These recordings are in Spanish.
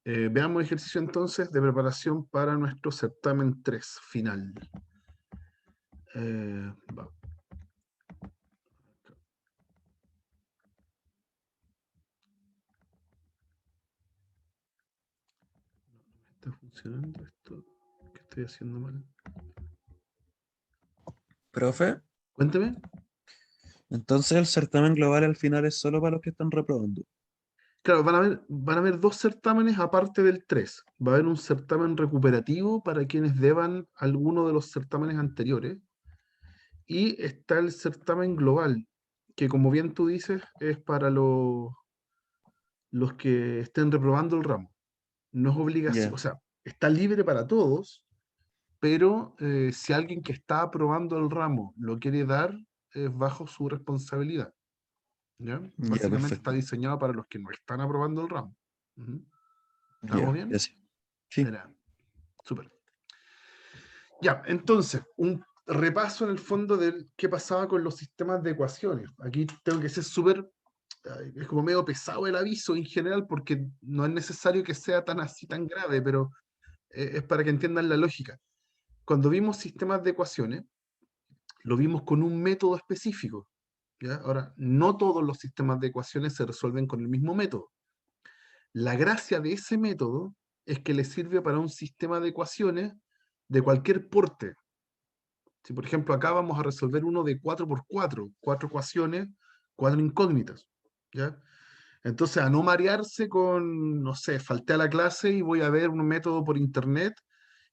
Veamos ejercicio entonces de preparación para nuestro certamen 3 final. Va. ¿No está funcionando esto? ¿Qué estoy haciendo mal? Profe, Cuénteme. entonces el certamen global al final es solo para los que están reprobando. Claro, van a haber dos certámenes aparte del 3. Va a haber un certamen recuperativo para quienes deban alguno de los certámenes anteriores. Y está el certamen global, que como bien tú dices, es para los que estén reprobando el ramo. No es obligación, Ya, o sea, está libre para todos, pero si alguien que está aprobando el ramo lo quiere dar, es bajo su responsabilidad. ¿Ya? ya, Básicamente está perfecto. diseñado para los que no están aprobando el ramo. Ujú. ¿Estamos Ya, bien? ya sí. Sí, Era súper. Ya, entonces, un repaso en el fondo de qué pasaba con los sistemas de ecuaciones. Aquí tengo que ser súper, es como medio pesado el aviso en general porque no es necesario que sea tan así, tan grave, pero es para que entiendan la lógica. Cuando vimos sistemas de ecuaciones, lo vimos con un método específico. ¿Ya? Ahora, no todos los sistemas de ecuaciones se resuelven con el mismo método. La gracia de ese método es que le sirve para un sistema de ecuaciones de cualquier porte. Si, por ejemplo, acá vamos a resolver uno de 4 por 4, 4 ecuaciones, 4 incógnitas. ¿Ya? Entonces, a no marearse con, no sé, falté a la clase y voy a ver un método por internet,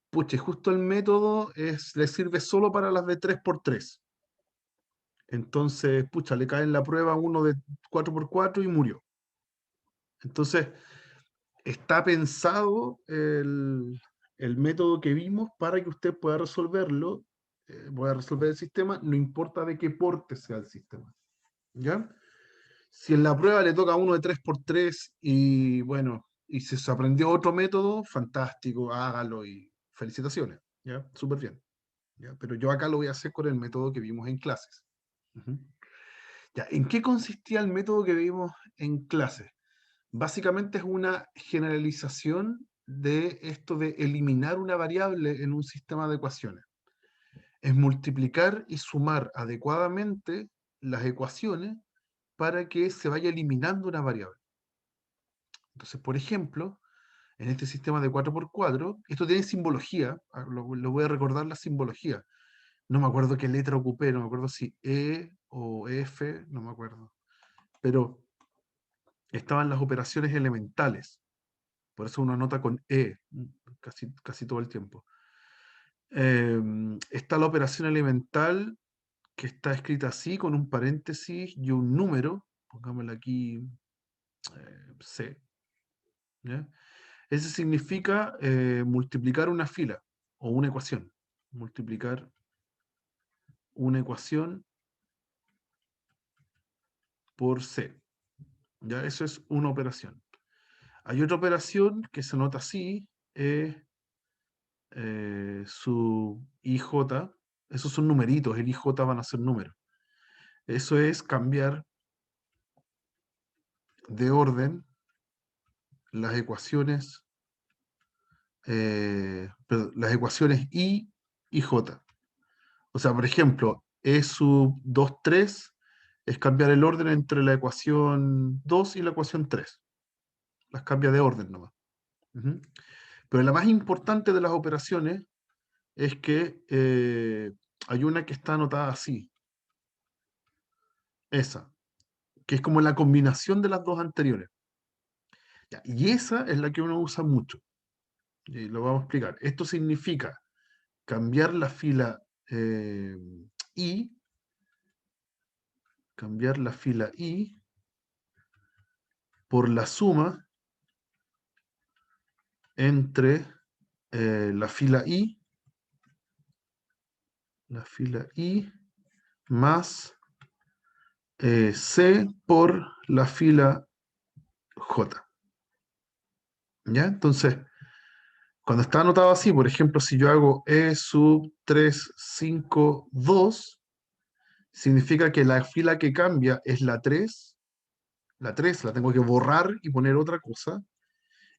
puche, justo el método le sirve solo para las de 3 por 3. Entonces, pucha, le cae en la prueba uno de 4 por 4 y murió. Entonces, está pensado el método que vimos para que usted pueda resolverlo, pueda resolver el sistema, no importa de qué porte sea el sistema. ¿Ya? Si en la prueba le toca a uno de 3 por 3 y bueno, y se aprendió otro método, fantástico, hágalo y felicitaciones. ¿Ya? Súper bien. ¿Ya? Pero yo acá lo voy a hacer con el método que vimos en clases. Ujú. Ya, ¿en qué consistía el método que vimos en clases? Básicamente es una generalización de esto de eliminar una variable en un sistema de ecuaciones. Es multiplicar y sumar adecuadamente las ecuaciones para que se vaya eliminando una variable. Entonces, por ejemplo, en este sistema de 4 por 4, esto tiene simbología, lo voy a recordar la simbología. No me acuerdo qué letra ocupé, no me acuerdo si E o F, no me acuerdo. Pero estaban las operaciones elementales. Por eso uno anota con E casi todo el tiempo. Está la operación elemental que está escrita así, con un paréntesis y un número. Pongámosle aquí C. ¿Ya? Ese significa multiplicar una fila o una ecuación. Multiplicar una ecuación por C. ¿Ya? Eso es una operación. Hay otra operación que se nota así, su IJ, esos son numeritos, el IJ van a ser números. Eso es cambiar de orden las ecuaciones, perdón, las ecuaciones I y J. O sea, por ejemplo, E sub 2 3 es cambiar el orden entre la ecuación 2 y la ecuación 3. Las cambia de orden nomás. Ujú. Pero la más importante de las operaciones es que hay una que está anotada así, esa, que es como la combinación de las dos anteriores. Ya, y esa es la que uno usa mucho. Y lo vamos a explicar. Esto significa cambiar la fila eh, I, cambiar la fila I por la suma entre la fila I más C por la fila J. ¿Ya? Entonces, cuando está anotado así, por ejemplo, si yo hago E sub 3 5 2, significa que la fila que cambia es la 3 la tengo que borrar y poner otra cosa,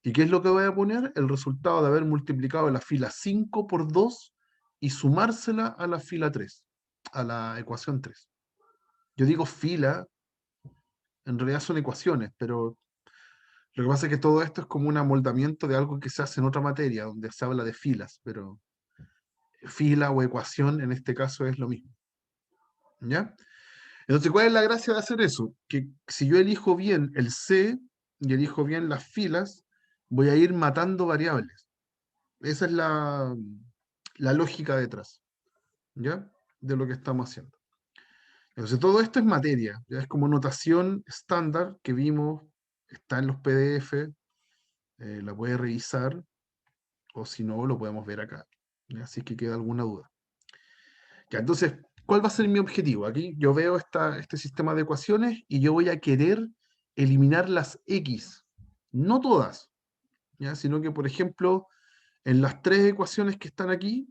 ¿Y qué es lo que voy a poner? El resultado de haber multiplicado la fila 5 por 2 y sumársela a la fila 3, a la ecuación 3. Yo digo fila, en realidad son ecuaciones, pero lo que pasa es que todo esto es como un amoldamiento de algo que se hace en otra materia, donde se habla de filas, pero fila o ecuación en este caso es lo mismo. ¿Ya? Entonces, ¿cuál es la gracia de hacer eso? Que si yo elijo bien el C y elijo bien las filas, voy a ir matando variables. Esa es la lógica detrás, ¿ya? De lo que estamos haciendo. Entonces, todo esto es materia, ya es como notación estándar que vimos, está en los PDF, la puede revisar, o si no, lo podemos ver acá. ¿Ya? Así que queda alguna duda. Ya, entonces, ¿cuál va a ser mi objetivo? Aquí yo veo este sistema de ecuaciones y yo voy a querer eliminar las X, no todas, ¿ya? Sino que, por ejemplo, en las tres ecuaciones que están aquí,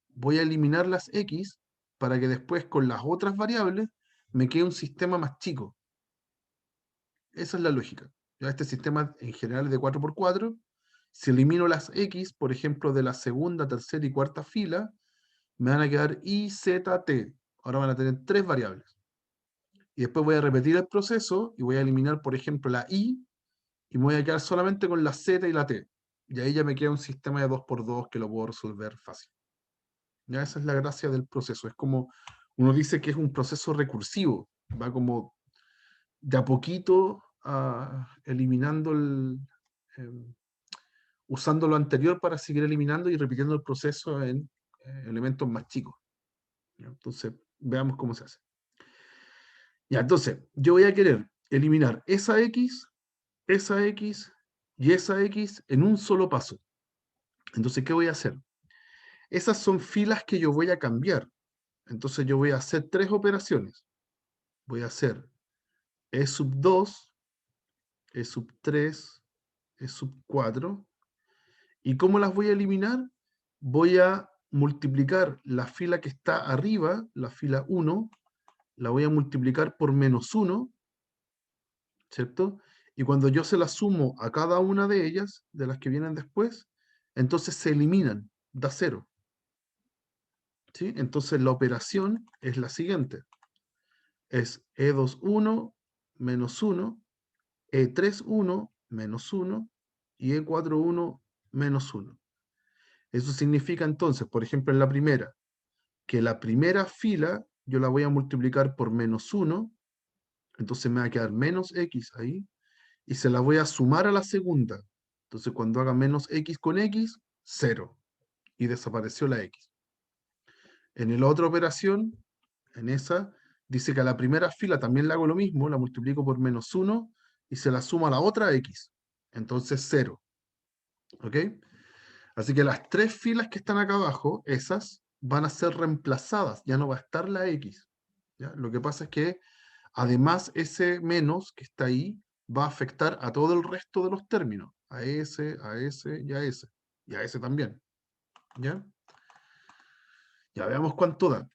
voy a eliminar las X para que después con las otras variables me quede un sistema más chico. Esa es la lógica. Ya este sistema en general es de 4x4. Si elimino las X, por ejemplo, de la segunda, tercera y cuarta fila, me van a quedar Y, Z, T. Ahora van a tener tres variables. Y después voy a repetir el proceso y voy a eliminar, por ejemplo, la Y y me voy a quedar solamente con la Z y la T. Y ahí ya me queda un sistema de 2x2 que lo puedo resolver fácil. Ya esa es la gracia del proceso. Es como uno dice que es un proceso recursivo. Va como de a poquito eliminando usando lo anterior para seguir eliminando y repitiendo el proceso en elementos más chicos. ¿Ya? Entonces, veamos cómo se hace. Ya, entonces, yo voy a querer eliminar esa X y esa X en un solo paso. Entonces, ¿qué voy a hacer? Esas son filas que yo voy a cambiar. Entonces, yo voy a hacer tres operaciones. Voy a hacer E sub 2, E sub 3, E sub 4. ¿Y cómo las voy a eliminar? Voy a multiplicar la fila que está arriba, la fila 1, la voy a multiplicar por -1, ¿cierto? Y cuando yo se la sumo a cada una de ellas, de las que vienen después, entonces se eliminan, da 0. ¿Sí? Entonces la operación es la siguiente. Es E21 menos 1, E31 menos 1 y E41 menos 1. Eso significa entonces, por ejemplo, en la primera, que la primera fila yo la voy a multiplicar por -1, entonces me va a quedar menos X ahí, y se la voy a sumar a la segunda. Entonces cuando haga menos X con X, 0, y desapareció la X. En la otra operación, en esa, dice que a la primera fila también le hago lo mismo, la multiplico por -1 y se la sumo a la otra X. Entonces 0. ¿Ok? Así que las tres filas que están acá abajo, esas van a ser reemplazadas, ya no va a estar la X. ¿Ya? Lo que pasa es que además ese menos que está ahí va a afectar a todo el resto de los términos, a ese y a ese, y a ese también. ¿Ya? Ya veamos cuánto da.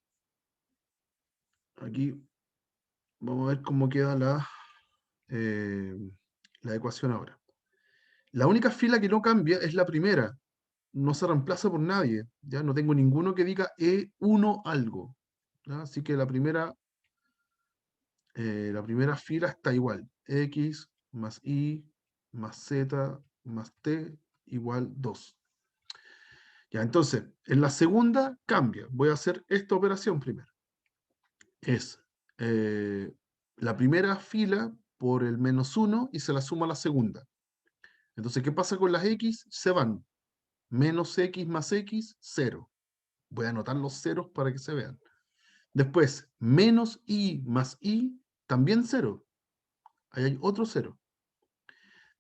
Aquí vamos a ver cómo queda la ecuación ahora. La única fila que no cambia es la primera. No se reemplaza por nadie. Ya no tengo ninguno que diga E1 algo. ¿Ya? Así que la primera fila está igual. X más Y más Z más T igual 2. Ya, entonces, en la segunda cambia. Voy a hacer esta operación primero. Es la primera fila por el -1 y se la suma a la segunda. Entonces, ¿qué pasa con las X? Se van. Menos X más X, 0. Voy a anotar los ceros para que se vean. Después, menos Y más Y, también 0. Ahí hay otro 0.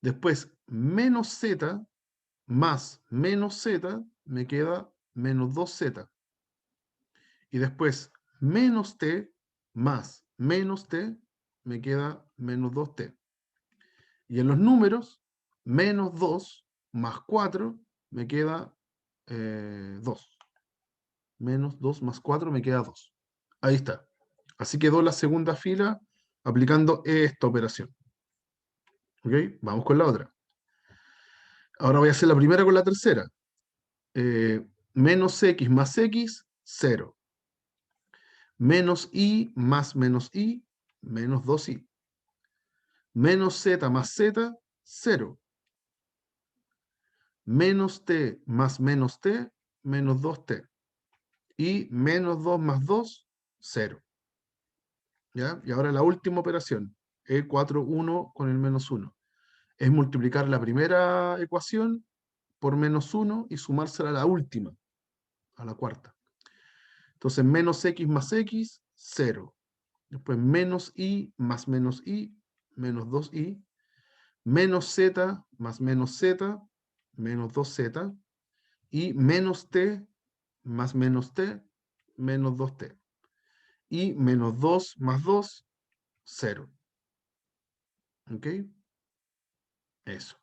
Después, menos Z más menos Z, me queda menos 2Z. Y después, menos T más menos T, me queda menos 2T. Y en los números, menos 2 más 4, me queda 2. Menos 2 más 4 me queda 2. Ahí está. Así quedó la segunda fila aplicando esta operación. ¿Ok? Vamos con la otra. Ahora voy a hacer la primera con la tercera. Menos x más x, 0. Menos y más menos y, menos 2y. Menos z más z, 0. Menos t más menos t, menos 2t. Y menos 2 más 2, 0. ¿Ya? Y ahora la última operación, E4, 1 con el menos 1. Es multiplicar la primera ecuación por menos 1 y sumársela a la última, a la cuarta. Entonces, menos x más x, 0. Después, menos y más menos y, menos 2y. Menos z más menos z, menos 2z. Y menos t más menos t, menos 2t. Y menos 2 más 2, 0. ¿Ok? Eso.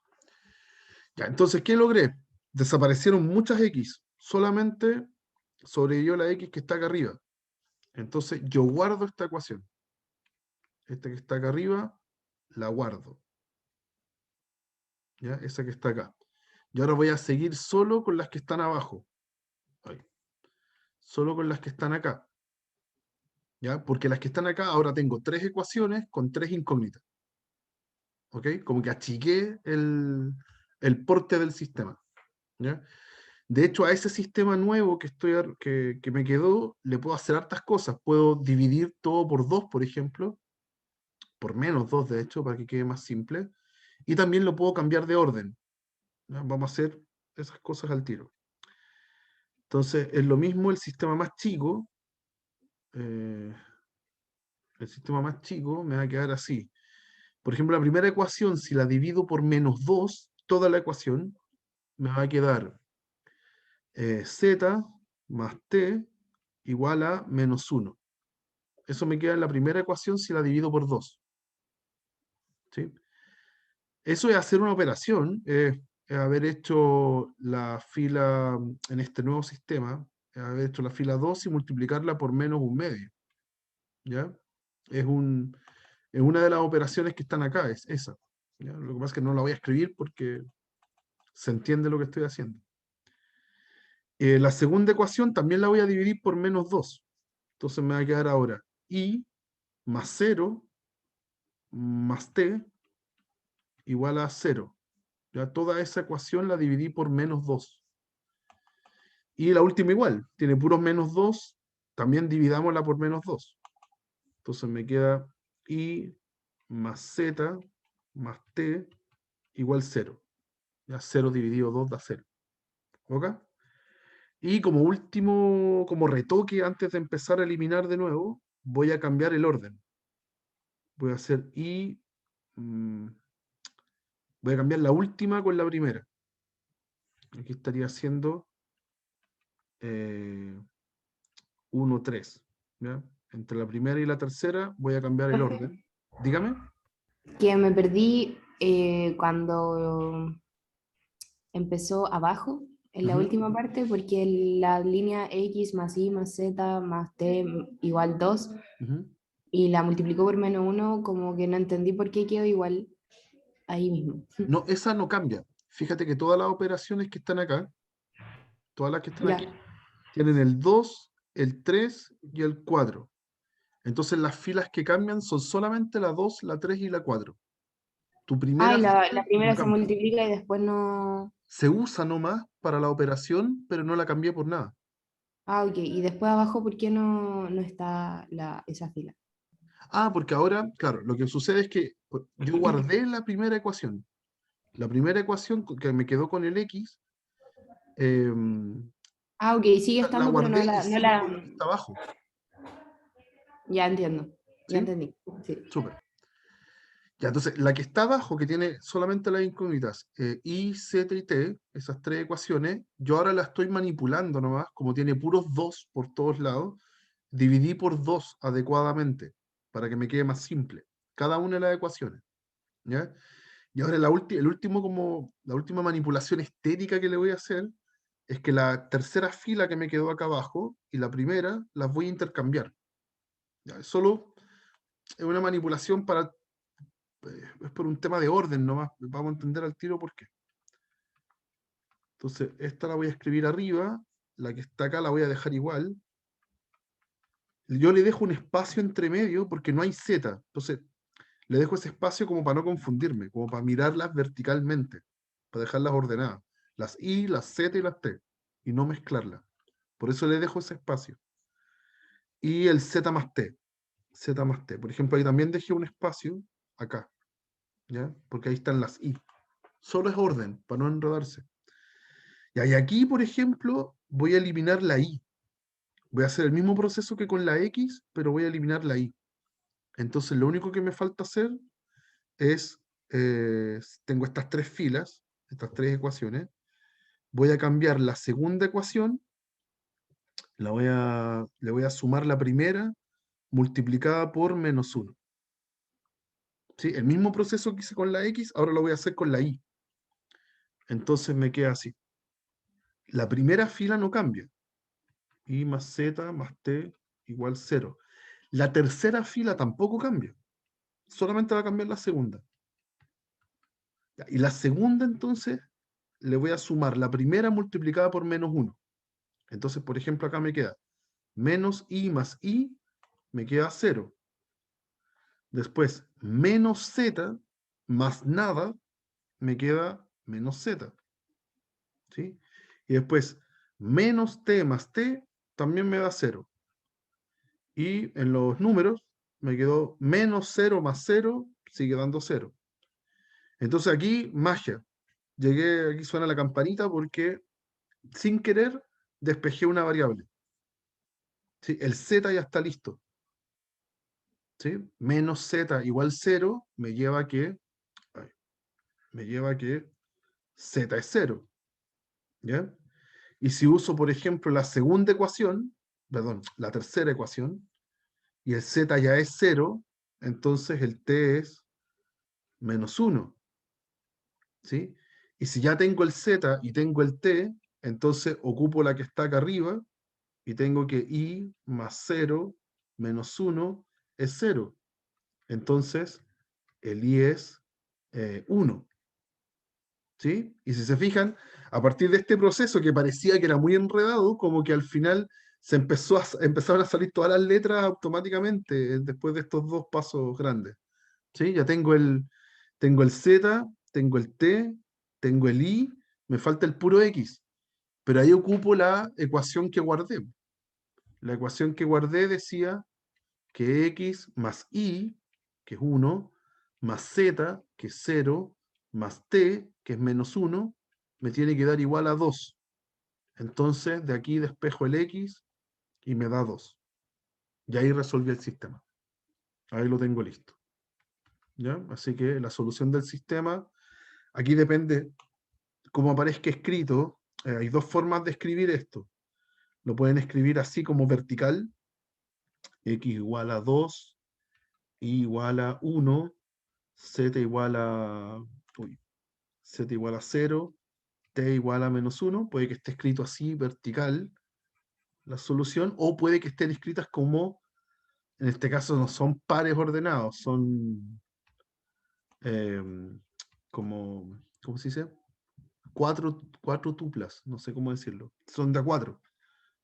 Ya, entonces, ¿qué logré? Desaparecieron muchas x. Solamente sobrevivió la x que está acá arriba. Entonces, yo guardo esta ecuación. Esta que está acá arriba, la guardo. ¿Ya? Esa que está acá. Y ahora voy a seguir solo con las que están abajo. Ahí. Solo con las que están acá. ¿Ya? Porque las que están acá, ahora tengo 3 ecuaciones con 3 incógnitas. ¿Ok? Como que achiqué el porte del sistema. ¿Ya? De hecho, a ese sistema nuevo que me quedó, le puedo hacer hartas cosas. Puedo dividir todo por 2, por ejemplo, por menos 2, de hecho, para que quede más simple. Y también lo puedo cambiar de orden. ¿Ya? Vamos a hacer esas cosas al tiro. Entonces, es lo mismo el sistema más chico. eh, el sistema más chico me va a quedar así. Por ejemplo, la primera ecuación, si la divido por menos 2, toda la ecuación, me va a quedar z más t igual a menos 1. Eso me queda en la primera ecuación si la divido por 2. ¿Sí? Eso es hacer una operación, es haber hecho la fila en este nuevo sistema, es haber hecho la fila 2 y multiplicarla por menos un medio. ¿Ya? Es, es una de las operaciones que están acá, es esa. ¿Ya? Lo que pasa es que no la voy a escribir porque se entiende lo que estoy haciendo. La segunda ecuación también la voy a dividir por menos 2. Entonces me va a quedar ahora i más 0 más t igual a 0. Ya toda esa ecuación la dividí por menos 2. Y la última igual, tiene puros menos 2, también dividámosla por menos 2. Entonces me queda i más z más t igual 0. Ya 0 dividido 2 da 0. ¿Ok? Y como último, como retoque, antes de empezar a eliminar de nuevo, voy a cambiar el orden. Voy a hacer i, voy a cambiar la última con la primera. Aquí estaría haciendo 1, 3. ¿Ya? Entre la primera y la tercera voy a cambiar el Profe, orden. Dígame. que me perdí cuando empezó abajo, en la Ujú. última parte, porque la línea x más y más z más t igual 2 Ujú. y la multiplicó por menos 1, como que no entendí por qué quedó igual ahí mismo. No, esa no cambia. Fíjate que todas las operaciones que están acá, todas las que están Ya. aquí, tienen el 2, el 3 y el 4. Entonces las filas que cambian son solamente la 2, la 3 y la 4. Tu Ah, primera y fila la no primera se cambia. multiplica y después no... Se usa nomás para la operación, pero no la cambié por nada. Ah, ok. Y después abajo, ¿por qué no está esa fila? Ah, porque ahora, claro, lo que sucede es que yo guardé la primera ecuación. La primera ecuación que me quedó con el x, Ah, ok, sigue la estando, pero guardé y no sigo la... con la que está abajo. Ya entiendo, ya ¿Sí? entendí. Sí. Súper. Ya, entonces, la que está abajo, que tiene solamente las incógnitas, I, Z y T, esas tres ecuaciones, yo ahora la estoy manipulando nomás, como tiene puros 2 por todos lados, dividí por 2 adecuadamente, para que me quede más simple, cada una de las ecuaciones. ¿Ya? Y ahora el último como, la última manipulación estética que le voy a hacer es que la tercera fila que me quedó acá abajo y la primera las voy a intercambiar. ¿Ya? Es solo es una manipulación para es por un tema de orden nomás. Vamos a entender al tiro por qué. Entonces, esta la voy a escribir arriba, la que está acá la voy a dejar igual. Yo le dejo un espacio entre medio porque no hay Z. Entonces, le dejo ese espacio como para no confundirme, como para mirarlas verticalmente, para dejarlas ordenadas. Las I, las Z y las T, y no mezclarlas. Por eso le dejo ese espacio. Y el Z más T. Z más T. Por ejemplo, ahí también dejé un espacio acá, ¿ya? Porque ahí están las I. Solo es orden, para no enredarse. Y aquí, por ejemplo, voy a eliminar la I. Voy a hacer el mismo proceso que con la X, pero voy a eliminar la I. Entonces, lo único que me falta hacer es, tengo estas tres filas, estas tres ecuaciones. Voy a cambiar la segunda ecuación, le voy a sumar la primera multiplicada por menos 1. ¿Sí? El mismo proceso que hice con la X, ahora lo voy a hacer con la Y. Entonces me queda así. La primera fila no cambia. Y más Z más T igual 0. La tercera fila tampoco cambia. Solamente va a cambiar la segunda. Y la segunda, entonces, le voy a sumar la primera multiplicada por menos 1. Entonces, por ejemplo, acá me queda menos I más I, me queda 0. Después, menos Z más nada, me queda menos Z. ¿Sí? Y después, menos T más T, también me da 0. Y en los números, me quedó menos 0 más 0, sigue dando 0. Entonces aquí, magia. Llegué, aquí suena la campanita porque sin querer despejé una variable. ¿Sí? El Z ya está listo. ¿Sí? Menos Z igual 0 me lleva a que Z es 0. ¿Ya? Y si uso, por ejemplo, la segunda ecuación, perdón, la tercera ecuación, y el Z ya es 0, entonces el T es menos 1. ¿Sí? Y si ya tengo el Z y tengo el T, entonces ocupo la que está acá arriba y tengo que I más 0 menos 1 es 0. Entonces, el I es 1. ¿Sí? Y si se fijan, a partir de este proceso que parecía que era muy enredado, como que al final empezaron a salir todas las letras automáticamente después de estos dos pasos grandes. ¿Sí? Ya tengo el Z, tengo el T, tengo el I, me falta el puro X. Pero ahí ocupo la ecuación que guardé. La ecuación que guardé decía que X más Y, que es 1, más Z, que es 0, más T, que es menos 1, me tiene que dar igual a 2. Entonces, de aquí despejo el X y me da 2. Y ahí resolví el sistema. Ahí lo tengo listo. ¿Ya? Así que la solución del sistema, aquí depende cómo aparezca escrito. Hay dos formas de escribir esto. Lo pueden escribir así como vertical, X igual a 2, Y igual a 1, Z igual a, Z igual a 0, T igual a menos 1, puede que esté escrito así, vertical, la solución, o puede que estén escritas como, en este caso no son pares ordenados, son eh, como, ¿cómo se dice? Cuatro tuplas, no sé cómo decirlo, son de a 4.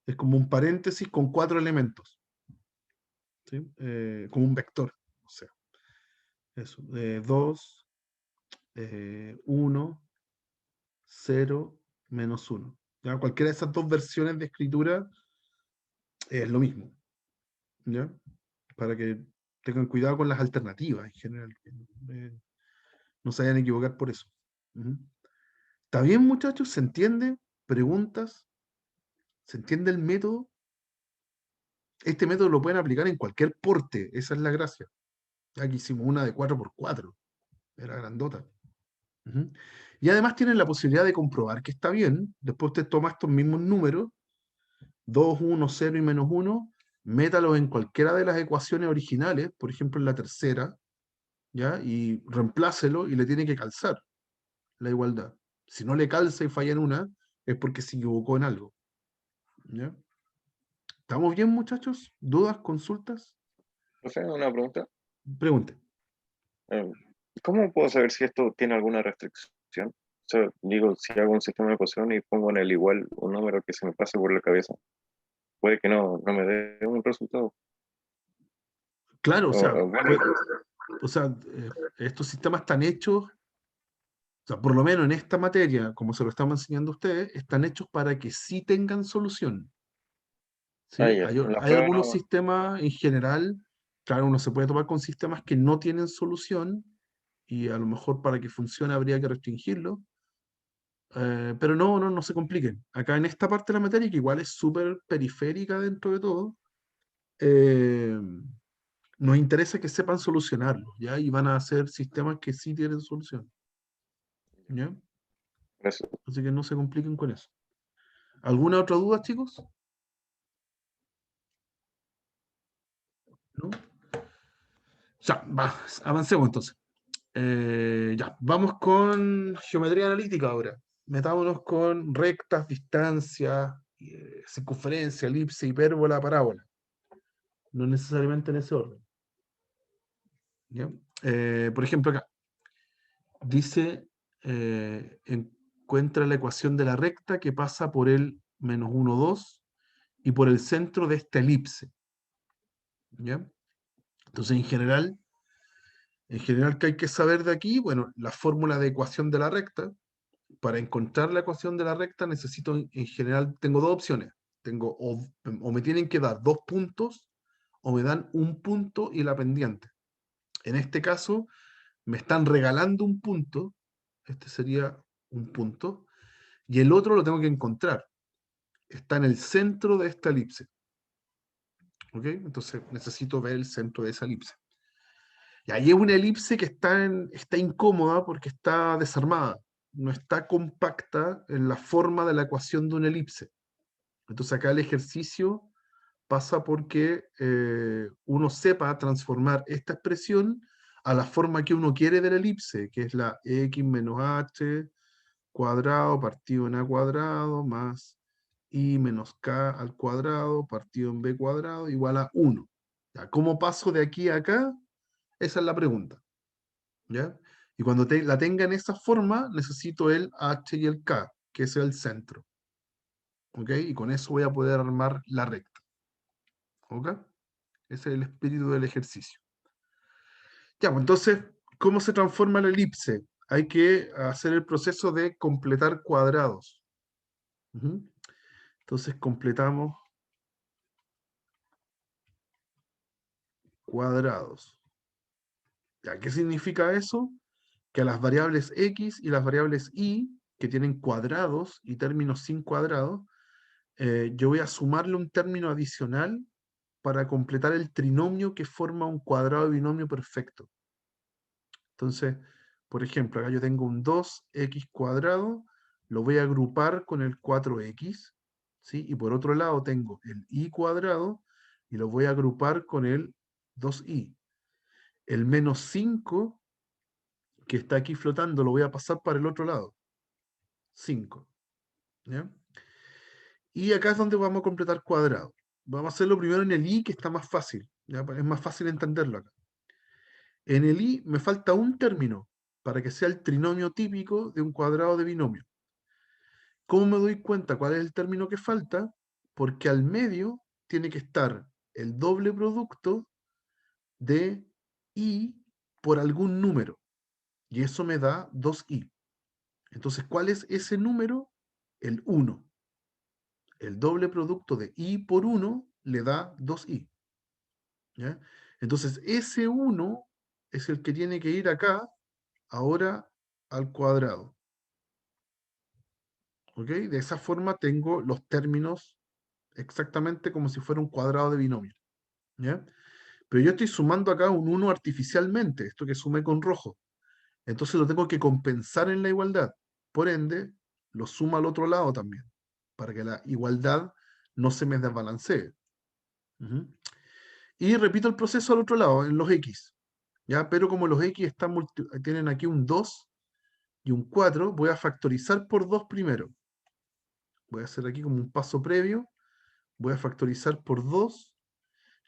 Es como un paréntesis con 4 elementos, ¿sí? Como un vector, o sea, eso, 2, 1, 0, menos 1. ¿Ya? Cualquiera de esas dos versiones de escritura es lo mismo. ¿Ya? Para que tengan cuidado con las alternativas en general. No se vayan a equivocar por eso. Ujú. ¿Está bien, muchachos? ¿Se entiende? ¿Preguntas? ¿Se entiende el método? Este método lo pueden aplicar en cualquier porte. Esa es la gracia. Aquí hicimos una de 4x4. Era grandota. Ujú. Y además tienen la posibilidad de comprobar que está bien. Después usted toma estos mismos números, 2, 1, 0 y menos 1, métalos en cualquiera de las ecuaciones originales, por ejemplo en la tercera, ¿ya? Y reemplácelo y le tiene que calzar la igualdad. Si no le calza y falla en una, es porque se equivocó en algo. ¿Ya? ¿Estamos bien, muchachos? ¿Dudas, consultas? Profe, una pregunta. Pregunte. ¿Cómo puedo saber si esto tiene alguna restricción? sea, digo, si hago un sistema de ecuación y pongo en el igual un número que se me pase por la cabeza, puede que no me dé un resultado. Claro, Bueno, o sea, estos sistemas están hechos, o sea, por lo menos en esta materia, como se lo estamos enseñando a ustedes, están hechos para que sí tengan solución. ¿Sí? ya, en la Hay prueba algunos no, sistemas en general, claro, uno se puede topar con sistemas que no tienen solución y a lo mejor para que funcione habría que restringirlo, pero no se compliquen. Acá en esta parte de la materia, que igual es súper periférica dentro de todo, eh, nos interesa que sepan solucionarlo, ¿ya? Y van a hacer sistemas que sí tienen solución, ¿ya? eso, Así que no se compliquen con eso. ¿Alguna otra duda, chicos? ¿No? Ya, avancemos entonces. Ya, vamos con geometría analítica ahora. Metámonos con rectas, distancias, circunferencia, elipse, hipérbola, parábola. No necesariamente en ese orden. ¿Ya? Por ejemplo, acá dice, encuentra la ecuación de la recta que pasa por el menos 1, 2 y por el centro de esta elipse. ¿Ya? Entonces, en general, ¿qué hay que saber de aquí? Bueno, la fórmula de ecuación de la recta. Para encontrar la ecuación de la recta necesito, en general, tengo dos opciones. Tengo o me tienen que dar 2 puntos o me dan un punto y la pendiente. En este caso, me están regalando un punto, este sería un punto, y el otro lo tengo que encontrar. Está en el centro de esta elipse. ¿Ok? Entonces necesito ver el centro de esa elipse. Y ahí es una elipse que está incómoda porque está desarmada, no está compacta en la forma de la ecuación de una elipse. Entonces acá el ejercicio pasa porque uno sepa transformar esta expresión a la forma que uno quiere de la elipse, que es la x menos h cuadrado partido en a cuadrado más i menos k al cuadrado partido en b cuadrado igual a 1. ¿Ya? ¿Cómo paso de aquí a acá? Esa es la pregunta. ¿Ya? Y cuando la tenga en esa forma, necesito el h y el k, que es el centro. ¿Ok? Y con eso voy a poder armar la recta. ¿Ok? Ese es el espíritu del ejercicio. Ya, pues entonces, ¿cómo se transforma la elipse? Hay que hacer el proceso de completar cuadrados. Ujú. Entonces completamos cuadrados. ¿Ya? ¿Qué significa eso? Que a las variables x y las variables y, que tienen cuadrados y términos sin cuadrados, yo voy a sumarle un término adicional para completar el trinomio que forma un cuadrado de binomio perfecto. Entonces, por ejemplo, acá yo tengo un 2x cuadrado, lo voy a agrupar con el 4x, ¿sí? Y por otro lado tengo el y cuadrado y lo voy a agrupar con el 2y. El menos 5 que está aquí flotando lo voy a pasar para el otro lado. 5. ¿Ya? Y acá es donde vamos a completar cuadrado. Vamos a hacerlo primero en el i, que está más fácil. ¿Ya? Es más fácil entenderlo acá. En el i me falta un término para que sea el trinomio típico de un cuadrado de binomio. ¿Cómo me doy cuenta cuál es el término que falta? Porque al medio tiene que estar el doble producto de i por algún número. Y eso me da 2i. Entonces, ¿cuál es ese número? El 1. El doble producto de i por 1 le da 2i. ¿Ya? Entonces, ese 1 es el que tiene que ir acá, ahora al cuadrado. ¿Ok? De esa forma tengo los términos exactamente como si fuera un cuadrado de binomio. ¿Ya? Pero yo estoy sumando acá un 1 artificialmente, esto que sumé con rojo. Entonces lo tengo que compensar en la igualdad. Por ende, lo sumo al otro lado también, para que la igualdad no se me desbalancee. Ujú. Y repito el proceso al otro lado, en los x. ¿Ya? Pero como los x tienen aquí un 2 y un 4, voy a factorizar por 2 primero. Voy a hacer aquí como un paso previo. Voy a factorizar por 2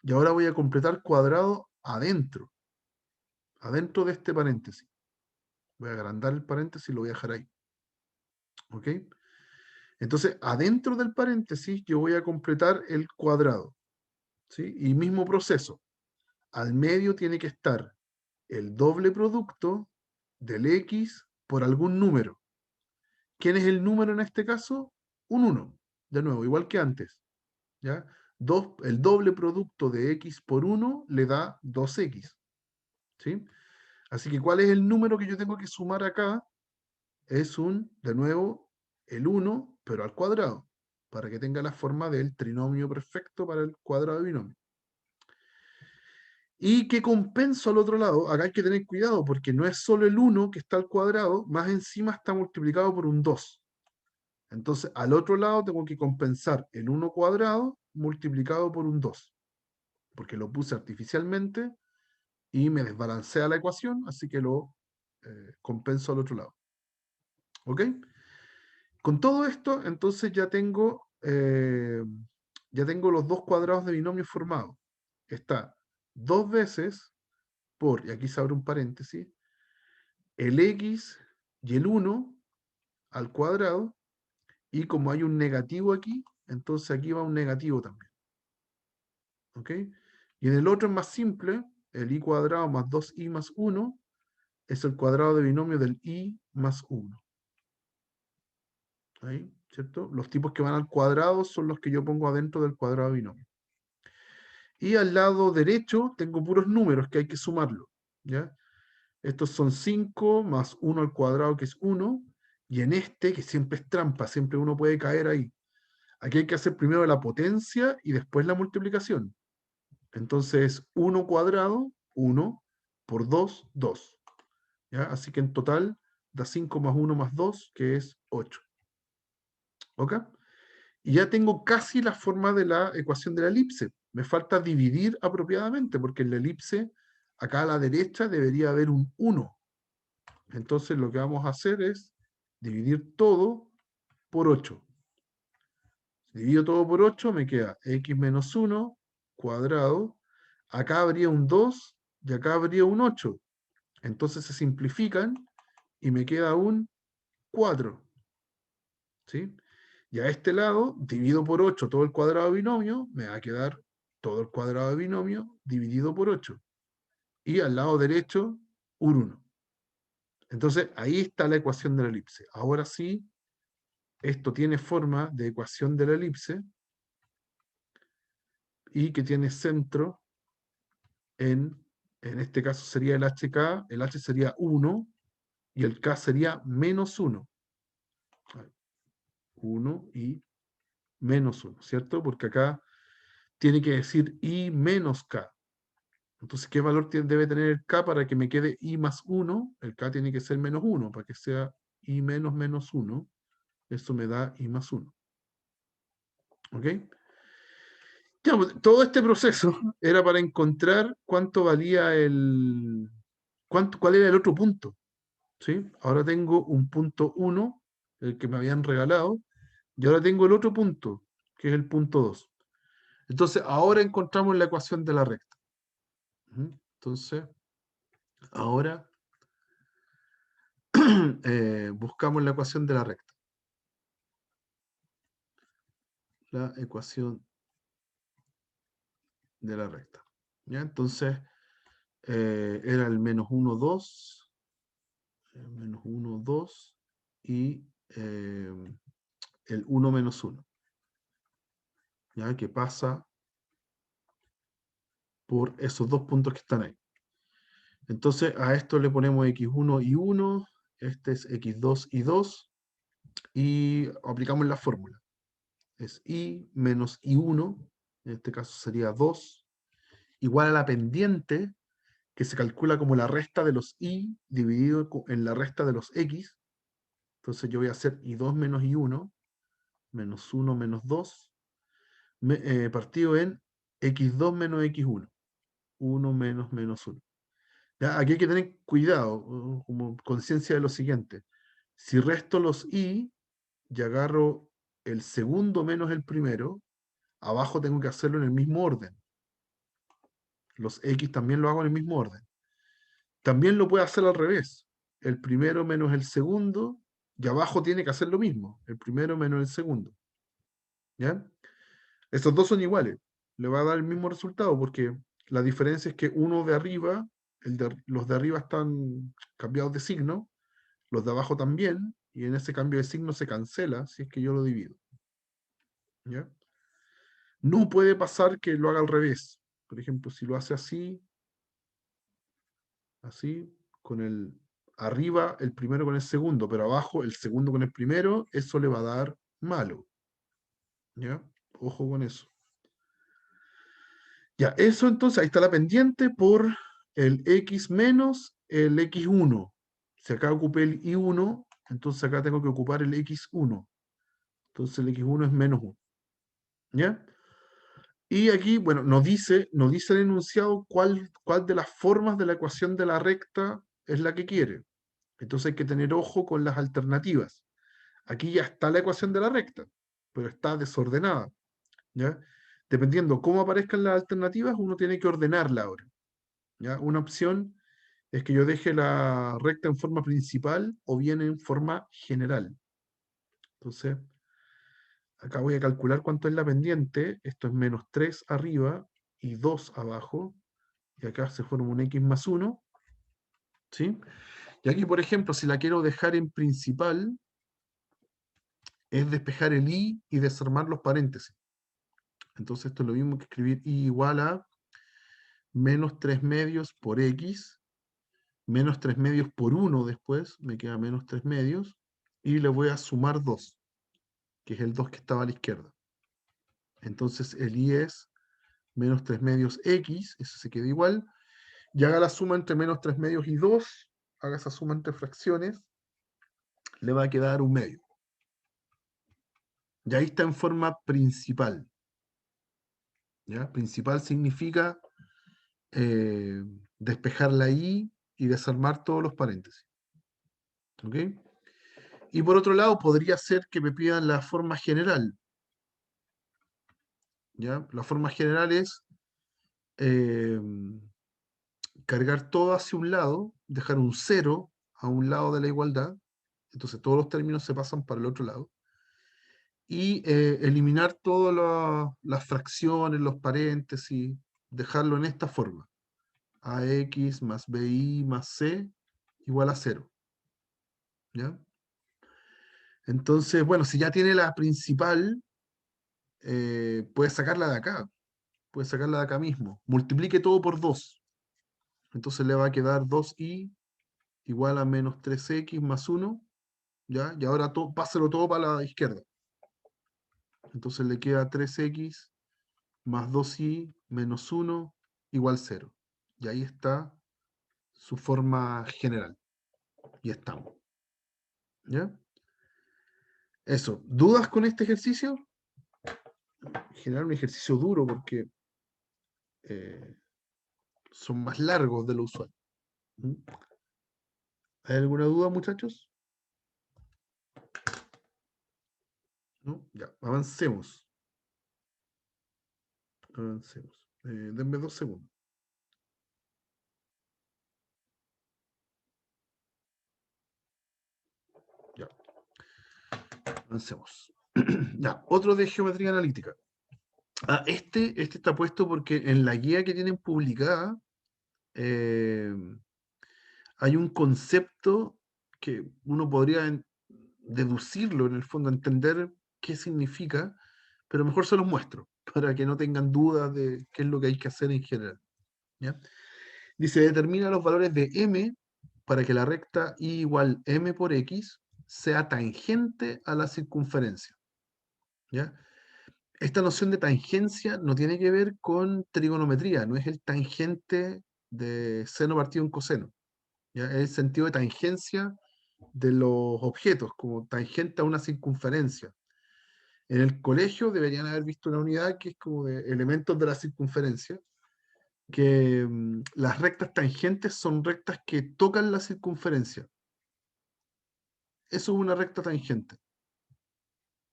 y ahora voy a completar cuadrado adentro de este paréntesis. Voy a agrandar el paréntesis y lo voy a dejar ahí. ¿Ok? Entonces, adentro del paréntesis, yo voy a completar el cuadrado. ¿Sí? Y mismo proceso. Al medio tiene que estar el doble producto del x por algún número. ¿Quién es el número en este caso? Un 1. De nuevo, igual que antes. ¿Ya? El doble producto de x por 1 le da 2x. ¿Sí? Así que, ¿cuál es el número que yo tengo que sumar acá? Es de nuevo, el 1, pero al cuadrado, para que tenga la forma del trinomio perfecto para el cuadrado de binomio. ¿Y qué compenso al otro lado? Acá hay que tener cuidado, porque no es solo el 1 que está al cuadrado, más encima está multiplicado por un 2. Entonces, al otro lado tengo que compensar el 1 cuadrado multiplicado por un 2, porque lo puse artificialmente y me desbalancea la ecuación, así que lo compenso al otro lado. ¿Ok? Con todo esto, entonces ya tengo los dos cuadrados de binomio formados. Está 2 veces por, y aquí se abre un paréntesis, el x y el 1 al cuadrado, y como hay un negativo aquí, entonces aquí va un negativo también. ¿Ok? Y en el otro es más simple, el i cuadrado más 2i más 1 es el cuadrado de binomio del i más 1. Ahí, ¿cierto? Los tipos que van al cuadrado son los que yo pongo adentro del cuadrado de binomio. Y al lado derecho tengo puros números que hay que sumarlo. ¿Ya? Estos son 5 más 1 al cuadrado, que es 1. Y en este, que siempre es trampa, siempre uno puede caer ahí. Aquí hay que hacer primero la potencia y después la multiplicación. Entonces, 1 cuadrado, 1, por 2, 2. ¿Ya? Así que en total da 5 más 1 más 2, que es 8. ¿Ok? Y ya tengo casi la forma de la ecuación de la elipse. Me falta dividir apropiadamente, porque en la elipse, acá a la derecha, debería haber un 1. Entonces lo que vamos a hacer es dividir todo por 8. Si divido todo por 8, me queda x menos 1 cuadrado. Acá habría un 2 y acá habría un 8. Entonces se simplifican y me queda un 4. ¿Sí? Y a este lado, divido por 8 todo el cuadrado de binomio, me va a quedar todo el cuadrado de binomio dividido por 8. Y al lado derecho, un 1. Entonces, ahí está la ecuación de la elipse. Ahora sí, esto tiene forma de ecuación de la elipse y que tiene centro en este caso sería el HK, el H sería 1 y el K sería menos 1. 1 y menos 1, ¿cierto? Porque acá tiene que decir I menos K. Entonces, ¿qué valor debe tener el K para que me quede I más 1? El K tiene que ser menos 1, para que sea I menos menos 1. Eso me da I más 1. ¿Ok? Ya, pues, todo este proceso era para encontrar cuánto valía cuál era el otro punto. ¿Sí? Ahora tengo un punto 1, el que me habían regalado, y ahora tengo el otro punto, que es el punto 2. Entonces, ahora encontramos la ecuación de la recta. Entonces, ahora buscamos la ecuación de la recta. La ecuación de la recta. ¿Ya? Entonces, era el menos 1, 2, menos 1, 2 y el 1 menos 1. ¿Ya? Que pasa por esos dos puntos que están ahí. Entonces a esto le ponemos x1 y 1, este es x2 y 2, y aplicamos la fórmula. Es i menos i1, en este caso sería 2, igual a la pendiente, que se calcula como la resta de los i dividido en la resta de los x. Entonces yo voy a hacer i2 menos i1, menos 1 menos 2, partido en x2 menos x1, 1 menos menos 1. ¿Ya? Aquí hay que tener cuidado, como conciencia de lo siguiente. Si resto los i y agarro el segundo menos el primero, abajo tengo que hacerlo en el mismo orden. Los x también lo hago en el mismo orden. También lo puedo hacer al revés. El primero menos el segundo Y abajo tiene que hacer lo mismo, el primero menos el segundo. ¿Ya? Estos dos son iguales. Le va a dar el mismo resultado porque la diferencia es que uno de arriba, los de arriba están cambiados de signo, los de abajo también, y en ese cambio de signo se cancela si es que yo lo divido. ¿Ya? No puede pasar que lo haga al revés. Por ejemplo, si lo hace así, así, con el arriba el primero con el segundo, pero abajo el segundo con el primero, eso le va a dar malo. ¿Ya? Ojo con eso. Ya, eso entonces, ahí está la pendiente por el x menos el x1. Si acá ocupé el y1, entonces acá tengo que ocupar el x1. Entonces el x1 es menos 1. ¿Ya? Y aquí, bueno, nos dice el enunciado cuál de las formas de la ecuación de la recta es la que quiere. Entonces hay que tener ojo con las alternativas. Aquí ya está la ecuación de la recta, pero está desordenada. ¿Ya? Dependiendo cómo aparezcan las alternativas, uno tiene que ordenarla ahora. ¿Ya? Una opción es que yo deje la recta en forma principal o bien en forma general. Entonces, acá voy a calcular cuánto es la pendiente. Esto es menos 3 arriba y 2 abajo. Y acá se forma un x más 1. ¿Sí? Y aquí, por ejemplo, si la quiero dejar en principal, es despejar el i y desarmar los paréntesis. Entonces esto es lo mismo que escribir i igual a menos 3 medios por x, menos 3 medios por 1 después, me queda menos 3 medios, y le voy a sumar 2, que es el 2 que estaba a la izquierda. Entonces el i es menos 3 medios x, eso se queda igual, y haga la suma entre menos 3 medios y 2, haga esa suma entre fracciones, le va a quedar un medio. Y ahí está en forma principal. ¿Ya? Principal significa despejar la i y desarmar todos los paréntesis. ¿Ok? Y por otro lado, podría ser que me pidan la forma general. ¿Ya? La forma general es eh, cargar todo hacia un lado, dejar un 0 a un lado de la igualdad, entonces todos los términos se pasan para el otro lado, y eliminar todas las fracciones, los paréntesis, dejarlo en esta forma. AX más BI más C igual a 0. ¿Ya? Entonces, bueno, si ya tiene la principal, puede sacarla de acá. Puede sacarla de acá mismo. Multiplique todo por 2. Entonces le va a quedar 2i igual a menos 3x más 1. ¿Ya? Y ahora páselo todo para la izquierda. Entonces le queda 3x más 2i menos 1 igual 0. Y ahí está su forma general. Y estamos. ¿Ya? Eso. ¿Dudas con este ejercicio? En general un ejercicio duro porque son más largos de lo usual. ¿Mm? ¿Hay alguna duda, muchachos? ¿No? Ya, avancemos. Avancemos. Denme 2 segundos. Ya, avancemos. Ya, otro de geometría analítica. Este está puesto porque en la guía que tienen publicada hay un concepto que uno podría deducirlo, en el fondo, entender qué significa, pero mejor se los muestro, para que no tengan dudas de qué es lo que hay que hacer en general. ¿Ya? Dice, determina los valores de m para que la recta y igual m por x sea tangente a la circunferencia. ¿Ya? Esta noción de tangencia no tiene que ver con trigonometría, no es el tangente de seno partido en coseno. ¿Ya? Es el sentido de tangencia de los objetos, como tangente a una circunferencia. En el colegio deberían haber visto una unidad que es como de elementos de la circunferencia, que las rectas tangentes son rectas que tocan la circunferencia. Eso es una recta tangente.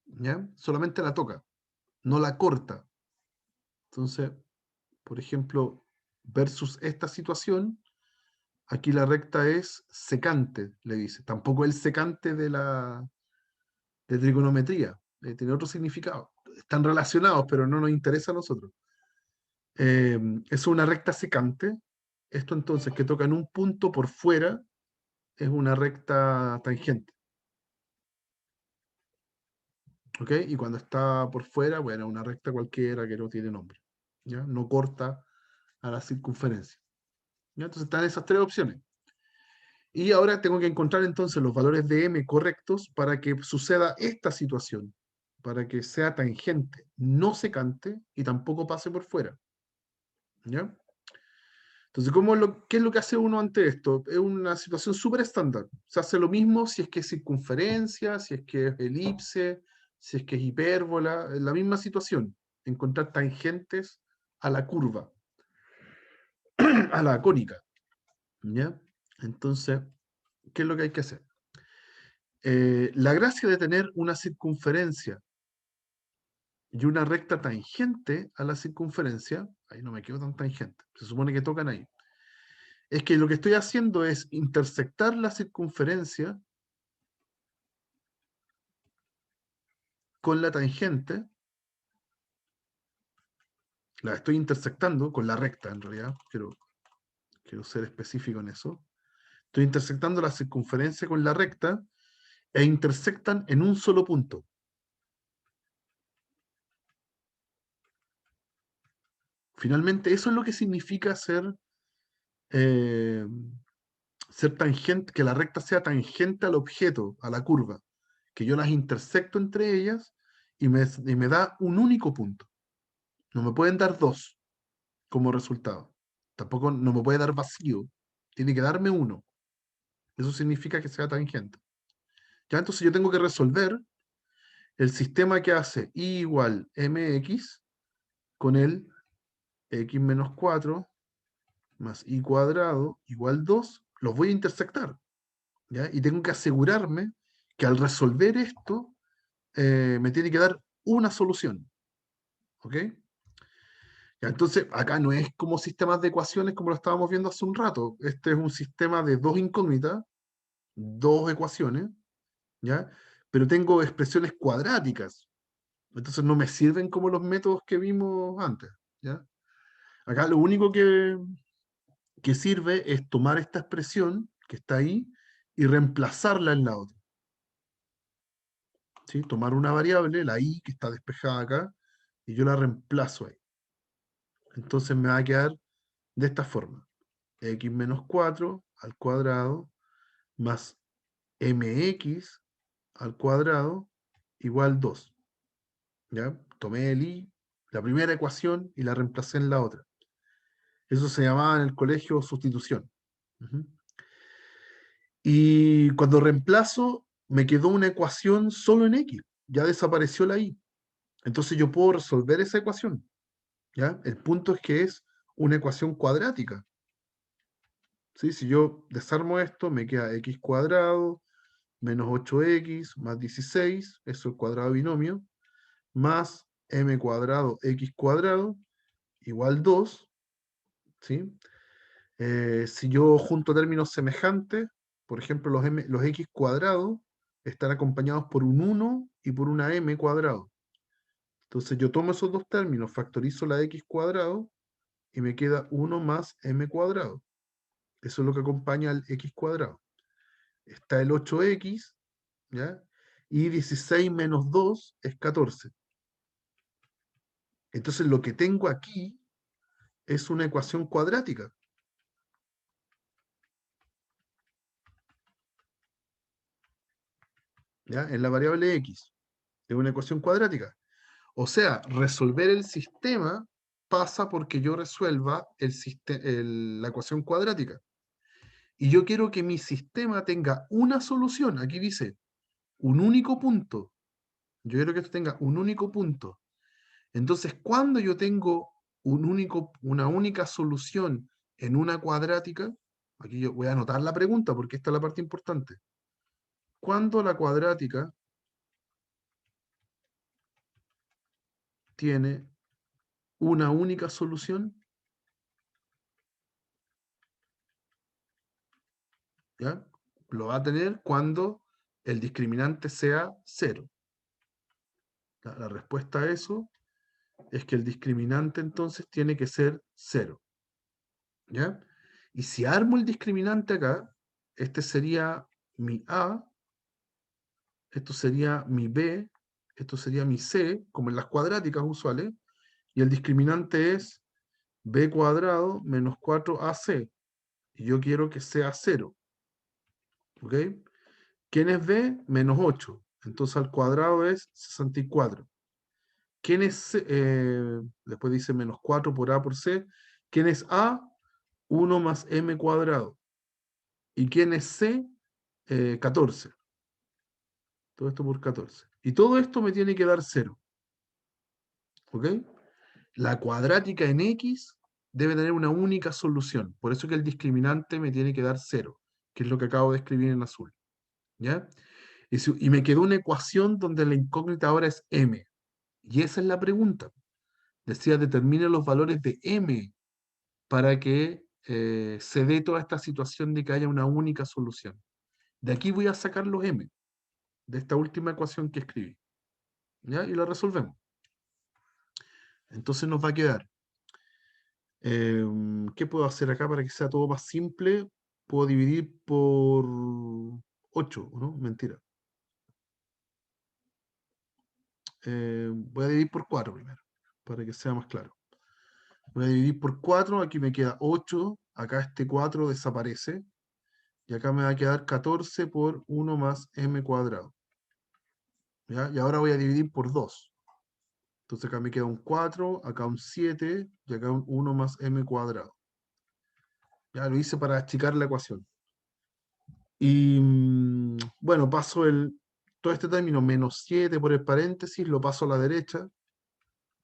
¿Ya? Solamente la toca, no la corta. Entonces, por ejemplo, versus esta situación, Aquí la recta es secante, le dice. Tampoco el secante de trigonometría. Tiene otro significado. Están relacionados, pero no nos interesa a nosotros. Es una recta secante. Esto entonces que toca en un punto por fuera es una recta tangente. ¿Ok? Y cuando está por fuera, bueno, una recta cualquiera que no tiene nombre. ¿Ya? No corta a la circunferencia. ¿Ya? Entonces están esas tres opciones. Y ahora tengo que encontrar entonces los valores de m correctos para que suceda esta situación, para que sea tangente, no secante y tampoco pase por fuera. ¿Ya? Entonces, ¿qué es lo que hace uno ante esto? Es una situación súper estándar. Se hace lo mismo si es que es circunferencia, si es que es elipse, si es que es hipérbola, es la misma situación. Encontrar tangentes a la curva, a la cónica. ¿Ya? Entonces, ¿qué es lo que hay que hacer? La gracia de tener una circunferencia y una recta tangente a la circunferencia, ahí no me quedo tan tangente, se supone que tocan ahí, es que lo que estoy haciendo es intersectar la circunferencia con la tangente, la estoy intersectando con la recta en realidad, quiero ser específico en eso, estoy intersectando la circunferencia con la recta e intersectan en un solo punto. Finalmente, eso es lo que significa eh, ser tangente, que la recta sea tangente al objeto, a la curva, que yo las intersecto entre ellas y me da un único punto. No me pueden dar dos como resultado. Tampoco no me puede dar vacío. Tiene que darme uno. Eso significa que sea tangente. Ya, entonces yo tengo que resolver el sistema que hace y igual mx con el x menos 4 más y cuadrado igual 2, los voy a intersectar. ¿Ya? Y tengo que asegurarme que al resolver esto me tiene que dar una solución. ¿Ok? Ya, entonces, acá no es como sistemas de ecuaciones como lo estábamos viendo hace un rato. Este es un sistema de dos incógnitas, dos ecuaciones, ¿ya? Pero tengo expresiones cuadráticas. Entonces no me sirven como los métodos que vimos antes, ¿ya? Acá lo único que sirve es tomar esta expresión que está ahí y reemplazarla en la otra. ¿Sí? Tomar una variable, la i, que está despejada acá, y yo la reemplazo ahí. Entonces me va a quedar de esta forma. X menos 4 al cuadrado más mx al cuadrado igual 2. ¿Ya? Tomé el i, la primera ecuación, y la reemplacé en la otra. Eso se llamaba en el colegio sustitución. Ujú. Y cuando reemplazo, me quedó una ecuación solo en x. Ya desapareció la y. Entonces yo puedo resolver esa ecuación. ¿Ya? El punto es que es una ecuación cuadrática. ¿Sí? Si yo desarmo esto, me queda x cuadrado menos 8x más 16, eso es cuadrado binomio, más m cuadrado x cuadrado igual 2. ¿Sí? Si yo junto términos semejantes, por ejemplo, los x cuadrados están acompañados por un 1 y por una m cuadrado. Entonces yo tomo esos dos términos, factorizo la x cuadrado y me queda 1 más m cuadrado. Eso es lo que acompaña al x cuadrado. Está el 8x, ¿ya? Y 16 menos 2 es 14. Entonces lo que tengo aquí es una ecuación cuadrática. ¿Ya? En la variable x. Es una ecuación cuadrática. O sea, resolver el sistema pasa porque yo resuelva la ecuación cuadrática. Y yo quiero que mi sistema tenga una solución. Aquí dice, un único punto. Yo quiero que esto tenga un único punto. Entonces, cuando yo tengo una única solución en una cuadrática, aquí yo voy a anotar la pregunta porque esta es la parte importante. Cuando la cuadrática tiene una única solución, ¿ya? Lo va a tener cuando el discriminante sea 0. La respuesta a eso es que el discriminante entonces tiene que ser 0. ¿Ya? Y si armo el discriminante acá, este sería mi A, esto sería mi B, esto sería mi C, como en las cuadráticas usuales, y el discriminante es B cuadrado menos 4AC, y yo quiero que sea 0. ¿Ok? ¿Quién es B? Menos 8. Entonces al cuadrado es 64. ¿Quién es C? Después dice menos 4 por A por C. ¿Quién es A? 1 más M cuadrado. ¿Y quién es C? 14. Todo esto por 14. Y todo esto me tiene que dar 0. ¿Ok? La cuadrática en X debe tener una única solución. Por eso que el discriminante me tiene que dar 0, que es lo que acabo de escribir en azul. ¿Ya? Y me quedó una ecuación donde la incógnita ahora es M. Y esa es la pregunta. Decía, determine los valores de M para que se dé toda esta situación de que haya una única solución. De aquí voy a sacar los M, de esta última ecuación que escribí. ¿Ya? Y la resolvemos. Entonces nos va a quedar, ¿qué puedo hacer acá para que sea todo más simple? Puedo dividir por 8, ¿no? Mentira. Voy a dividir por 4 primero, para que sea más claro. Voy a dividir por 4, aquí me queda 8, acá este 4 desaparece, y acá me va a quedar 14 por 1 más m cuadrado. ¿Ya? Y ahora voy a dividir por 2. Entonces acá me queda un 4, acá un 7, y acá un 1 más m cuadrado. Ya lo hice para achicar la ecuación. Y bueno, paso todo este término, menos 7 por el paréntesis, lo paso a la derecha.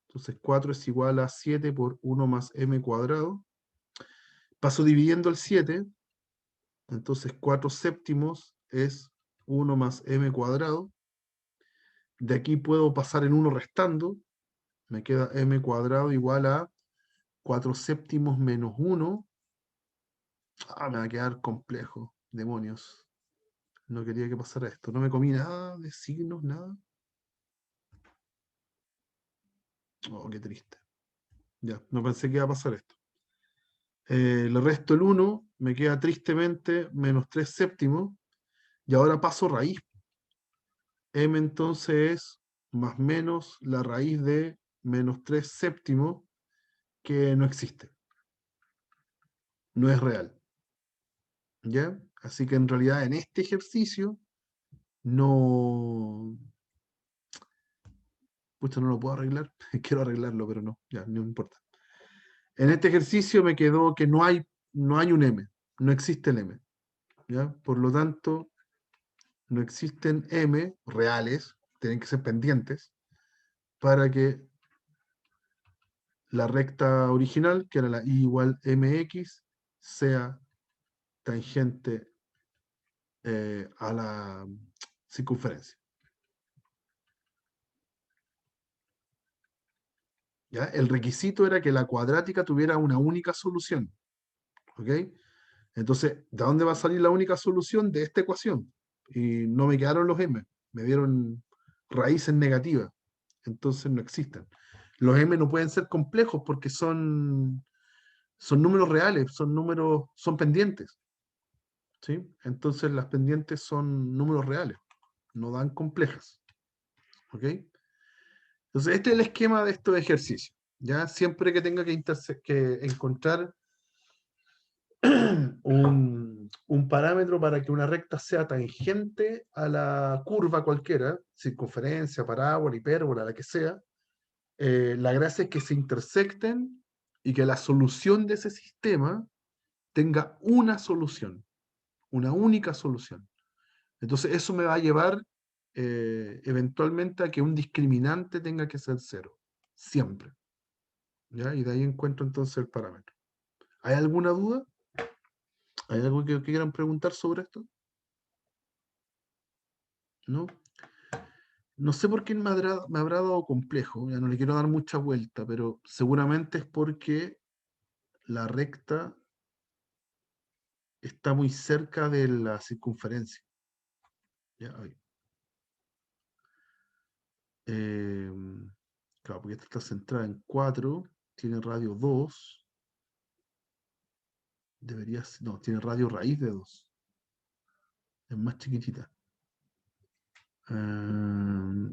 Entonces 4 es igual a 7 por 1 más m cuadrado. Paso dividiendo el 7. Entonces 4 séptimos es 1 más m cuadrado. De aquí puedo pasar en 1 restando. Me queda m cuadrado igual a 4 séptimos menos 1. Me va a quedar complejo. Demonios. No quería que pasara esto. No me comí nada de signos, nada. Oh, qué triste. Ya, no pensé que iba a pasar esto. Le resto el 1, me queda tristemente menos 3 séptimos. Y ahora paso raíz. M entonces es más menos la raíz de menos 3 séptimos, que no existe. No es real. ¿Ya? Así que en realidad en este ejercicio no... Pucha, no lo puedo arreglar. Quiero arreglarlo, pero no. Ya, no importa. En este ejercicio me quedó que no hay un M. No existe el M. ¿Ya? Por lo tanto, no existen M reales, tienen que ser pendientes, para que la recta original, que era la I igual MX, sea tangente a la circunferencia. ¿Ya? El requisito era que la cuadrática tuviera una única solución. ¿Ok? Entonces, ¿de dónde va a salir la única solución? De esta ecuación. Y no me quedaron los M, me dieron raíces negativas. Entonces no existen. Los M no pueden ser complejos porque son números reales, son pendientes. ¿Sí? Entonces las pendientes son números reales, no dan complejas. ¿Ok? Entonces este es el esquema de estos ejercicios. ¿Ya? Siempre que tenga que encontrar un parámetro para que una recta sea tangente a la curva cualquiera, circunferencia, parábola, hipérbola, la que sea, la gracia es que se intersecten y que la solución de ese sistema tenga una solución, una única solución. Entonces eso me va a llevar eventualmente a que un discriminante tenga que ser 0, siempre. ¿Ya? Y de ahí encuentro entonces el parámetro. ¿Hay alguna duda? ¿Hay algo que quieran preguntar sobre esto? ¿No? No sé por qué me habrá dado complejo, ya no le quiero dar mucha vuelta, pero seguramente es porque la recta está muy cerca de la circunferencia. Ya, ahí. Claro, porque esta está centrada en 4, tiene radio 2, debería ser, no, tiene radio raíz de 2, es más chiquitita.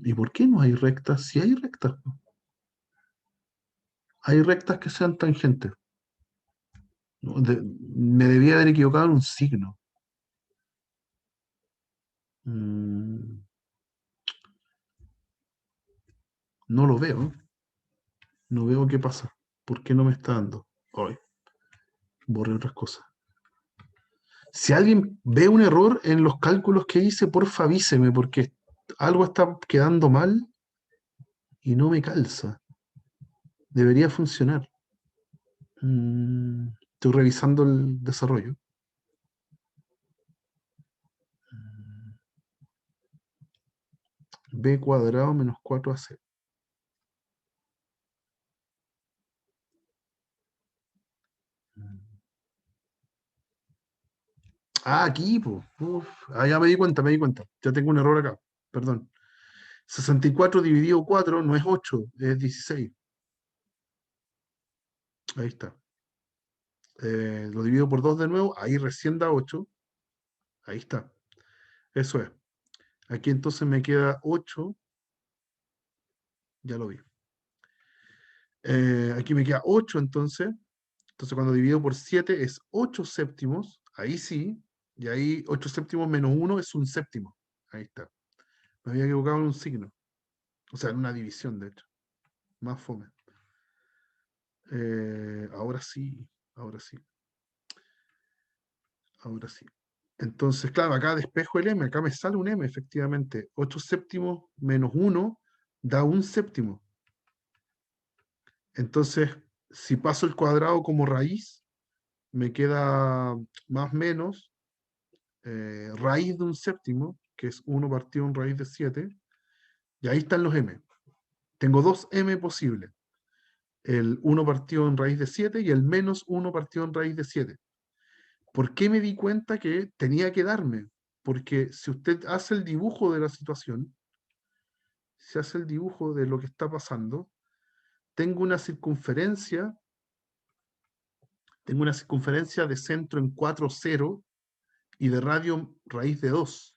¿Y por qué no hay rectas? Si hay rectas, po. Hay rectas que sean tangentes. No, me debía haber equivocado en un signo. Mm, no lo veo. No veo qué pasa. ¿Por qué no me está dando? Ay, borré otras cosas. Si alguien ve un error en los cálculos que hice, porfa avíseme, porque algo está quedando mal y no me calza. Debería funcionar. Estoy revisando el desarrollo. B cuadrado menos 4AC. Ah, aquí, pues. Ya me di cuenta, me di cuenta. Ya tengo un error acá. Perdón. 64 dividido 4 no es 8, es 16. Ahí está. Lo divido por 2 de nuevo, ahí recién da 8. Ahí está. Eso es. Aquí entonces me queda 8. Ya lo vi. Aquí me queda 8 entonces. Entonces cuando divido por 7 es 8 séptimos. Ahí sí. Y ahí 8 séptimos menos 1 es un séptimo. Ahí está. Me había equivocado en un signo. O sea, en una división, de hecho. Más fome. Ahora sí. Ahora sí. Ahora sí. Entonces, claro, acá despejo el m, acá me sale un m, efectivamente. 8 séptimos menos 1 da un séptimo. Entonces, si paso el cuadrado como raíz, me queda más o menos raíz de un séptimo, que es 1 partido en raíz de 7, y ahí están los m. Tengo dos m posibles. El 1 partido en raíz de 7 y el menos 1 partido en raíz de 7. ¿Por qué me di cuenta que tenía que darme? Porque si usted hace el dibujo de la situación, se hace el dibujo de lo que está pasando, tengo una circunferencia de centro en 4, 0 y de radio raíz de 2.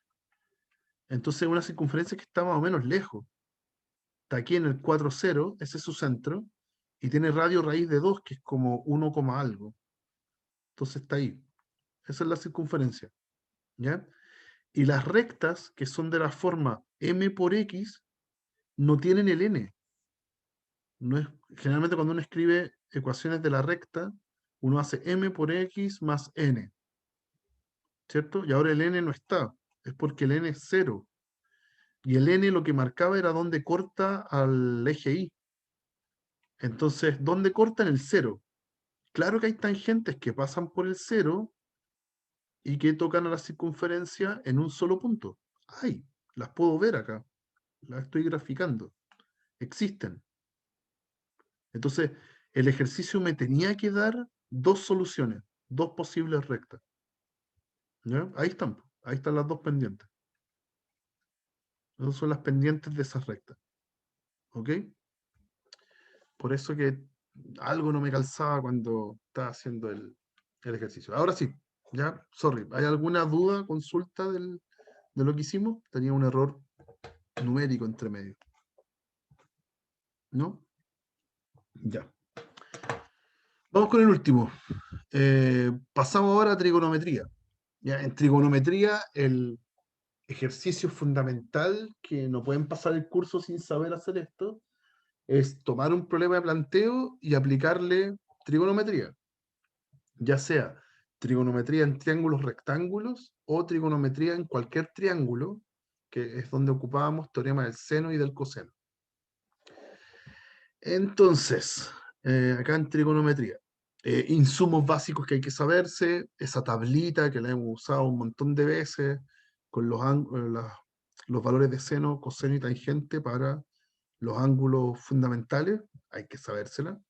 Entonces es una circunferencia que está más o menos lejos. Está aquí en el 4, 0, ese es su centro, y tiene radio raíz de 2, que es como 1, algo. Entonces está ahí. Esa es la circunferencia. ¿Ya? Y las rectas, que son de la forma m por x, no tienen el n. No es, generalmente cuando uno escribe ecuaciones de la recta, uno hace m por x más n, ¿cierto? Y ahora el n no está, es porque el n es 0. Y el n lo que marcaba era dónde corta al eje y. Entonces, ¿dónde corta? En el 0. Claro que hay tangentes que pasan por el 0 y que tocan a la circunferencia en un solo punto. Hay, las puedo ver acá, las estoy graficando. Existen. Entonces, el ejercicio me tenía que dar dos soluciones, dos posibles rectas. ¿Ya? Ahí están las dos pendientes. Esas son las pendientes de esas rectas. ¿Ok? Por eso que algo no me calzaba cuando estaba haciendo el ejercicio. Ahora sí, ya, sorry. ¿Hay alguna duda, consulta de lo que hicimos? Tenía un error numérico entre medio. ¿No? Ya. Vamos con el último. Pasamos ahora a trigonometría. Ya, en trigonometría, el ejercicio fundamental que no pueden pasar el curso sin saber hacer esto es tomar un problema de planteo y aplicarle trigonometría, ya sea trigonometría en triángulos rectángulos o trigonometría en cualquier triángulo, que es donde ocupábamos teorema del seno y del coseno. Entonces, acá en trigonometría, insumos básicos que hay que saberse, esa tablita que la hemos usado un montón de veces, con los valores de seno, coseno y tangente para los ángulos fundamentales, hay que sabérsela.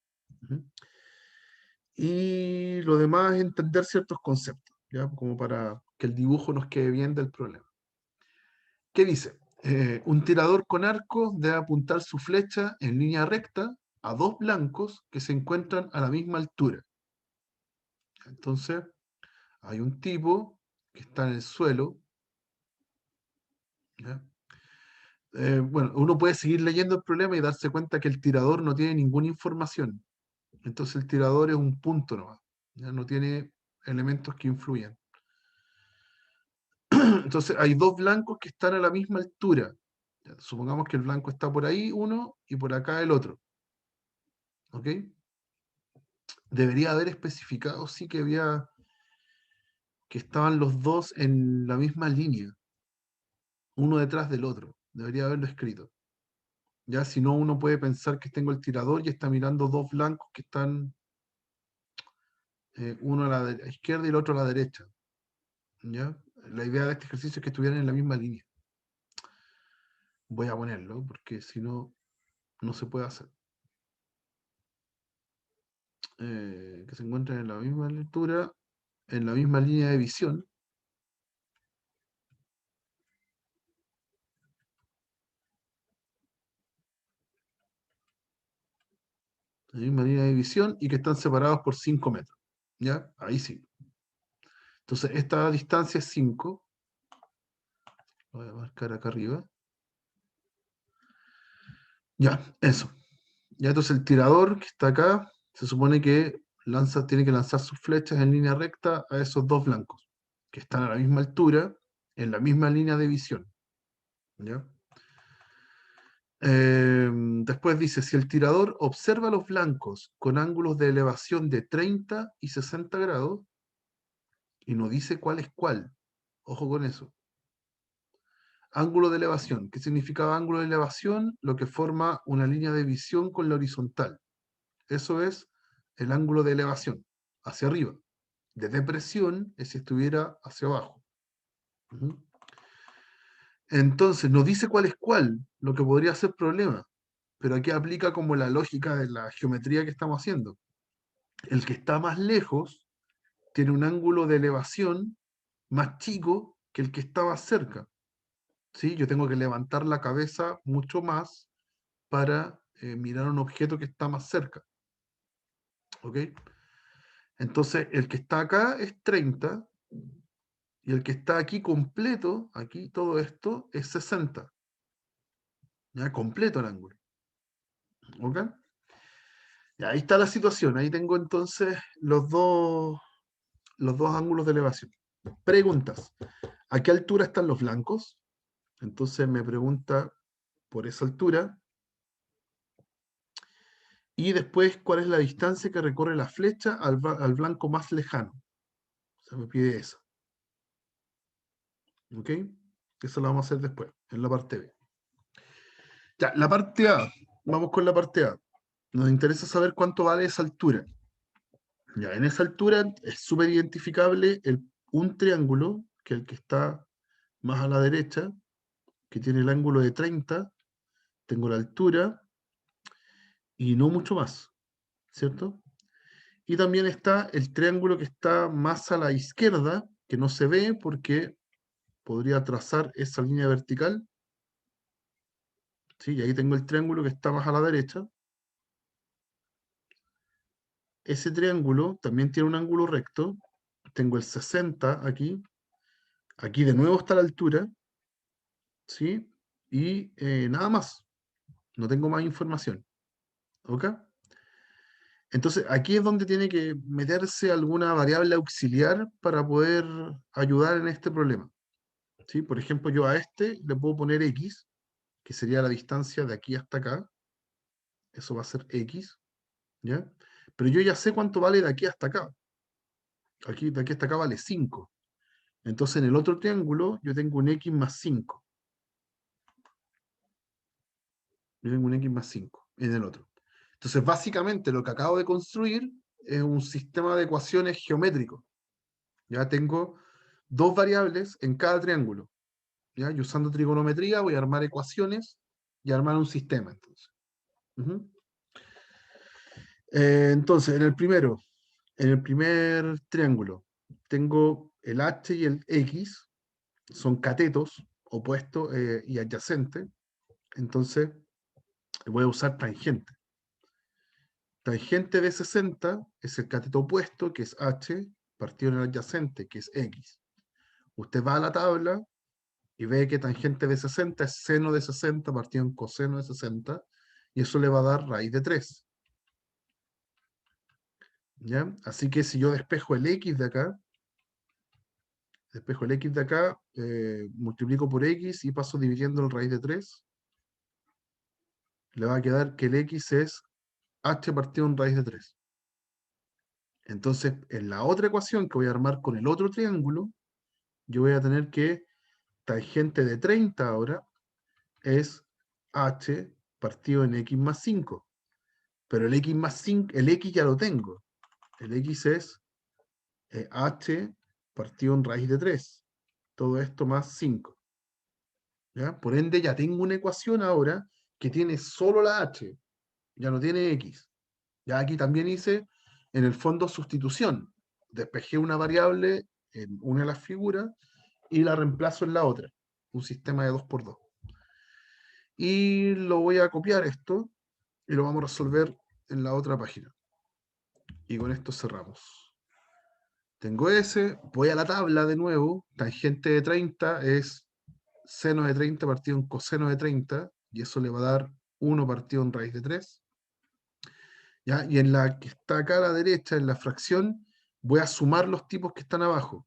Y lo demás es entender ciertos conceptos. ¿ya? Como para que el dibujo nos quede bien del problema. ¿Qué dice? Un tirador con arco debe apuntar su flecha en línea recta a dos blancos que se encuentran a la misma altura. Entonces, hay un tipo que está en el suelo, ¿ya? Bueno, uno puede seguir leyendo el problema y darse cuenta que el tirador no tiene ninguna información. Entonces el tirador es un punto nomás, ¿ya? No tiene elementos que influyan. Entonces hay dos blancos que están a la misma altura. Ya, supongamos que el blanco está por ahí uno y por acá el otro. ¿Ok? Debería haber especificado, sí, que estaban los dos en la misma línea, uno detrás del otro. Debería haberlo escrito. Ya, si no, uno puede pensar que tengo el tirador y está mirando dos blancos que están uno a la izquierda y el otro a la derecha. ¿Ya? La idea de este ejercicio es que estuvieran en la misma línea. Voy a ponerlo porque si no, no se puede hacer. Que se encuentren en la misma altura, en la misma línea de visión. La misma línea de visión y que están separados por 5 metros. ¿Ya? Ahí sí. Entonces, esta distancia es 5. Lo voy a marcar acá arriba. Ya, eso. Ya, entonces el tirador que está acá, se supone que tiene que lanzar sus flechas en línea recta a esos dos blancos, que están a la misma altura, en la misma línea de visión. ¿Ya? Después dice, si el tirador observa a los blancos con ángulos de elevación de 30 y 60 grados, y no dice cuál es cuál, ojo con eso. Ángulo de elevación. ¿Qué significa ángulo de elevación? Lo que forma una línea de visión con la horizontal. Eso es el ángulo de elevación, hacia arriba. De depresión es si estuviera hacia abajo. Entonces, no dice cuál es cuál, lo que podría ser problema. Pero aquí aplica como la lógica de la geometría que estamos haciendo. El que está más lejos tiene un ángulo de elevación más chico que el que está más cerca. ¿Sí? Yo tengo que levantar la cabeza mucho más para mirar un objeto que está más cerca. ¿Ok? Entonces, el que está acá es 30 y el que está aquí completo, aquí todo esto, es 60. ¿Ya? Completo el ángulo. ¿Ok? Y ahí está la situación. Ahí tengo entonces los dos ángulos de elevación. Preguntas. ¿A qué altura están los blancos? Entonces me pregunta por esa altura. Y después, ¿cuál es la distancia que recorre la flecha al blanco más lejano? O sea, me pide eso. ¿Ok? Eso lo vamos a hacer después, en la parte B. Ya, la parte A. Vamos con la parte A. Nos interesa saber cuánto vale esa altura. Ya, en esa altura es súper identificable un triángulo, que es el que está más a la derecha, que tiene el ángulo de 30. Tengo la altura y no mucho más, ¿cierto? Y también está el triángulo que está más a la izquierda, que no se ve porque podría trazar esa línea vertical. ¿Sí? Y ahí tengo el triángulo que está más a la derecha. Ese triángulo también tiene un ángulo recto. Tengo el 60 aquí. Aquí de nuevo está la altura. ¿Sí? Y nada más. No tengo más información. ¿Ok? Entonces, aquí es donde tiene que meterse alguna variable auxiliar para poder ayudar en este problema. ¿Sí? Por ejemplo, yo a este le puedo poner X, que sería la distancia de aquí hasta acá. Eso va a ser X, ¿ya? Pero yo ya sé cuánto vale de aquí hasta acá. Aquí, de aquí hasta acá vale 5. Entonces, en el otro triángulo, yo tengo un X más 5. Yo tengo un X más 5 en el otro. Entonces, básicamente, lo que acabo de construir es un sistema de ecuaciones geométrico. Ya tengo dos variables en cada triángulo. ¿Ya? Y usando trigonometría voy a armar ecuaciones y armar un sistema. Entonces, en el primer triángulo, tengo el h y el x son catetos, opuestos y adyacentes. Entonces voy a usar tangente. Tangente de 60 es el cateto opuesto, que es h, partido en el adyacente, que es x. Usted va a la tabla y ve que tangente de 60 es seno de 60 partido en coseno de 60, y eso le va a dar raíz de 3. ¿Ya? Así que si yo despejo el x de acá, multiplico por x y paso dividiendo el raíz de 3, le va a quedar que el x es h partido en raíz de 3. Entonces, en la otra ecuación que voy a armar con el otro triángulo, yo voy a tener que tangente de 30 ahora es h partido en x más 5. Pero el x más 5, el x ya lo tengo. El x es h partido en raíz de 3. Todo esto más 5. ¿Ya? Por ende, ya tengo una ecuación ahora que tiene solo la h. Ya no tiene x. Ya aquí también hice, en el fondo, sustitución. Despejé una variable en una de las figuras y la reemplazo en la otra. Un sistema de 2×2. Y lo voy a copiar esto y lo vamos a resolver en la otra página. Y con esto cerramos. Tengo ese, voy a la tabla de nuevo. Tangente de 30 es seno de 30 partido en coseno de 30, y eso le va a dar 1 partido en raíz de 3. ¿Ya? Y en la que está acá a la derecha, en la fracción, voy a sumar los tipos que están abajo.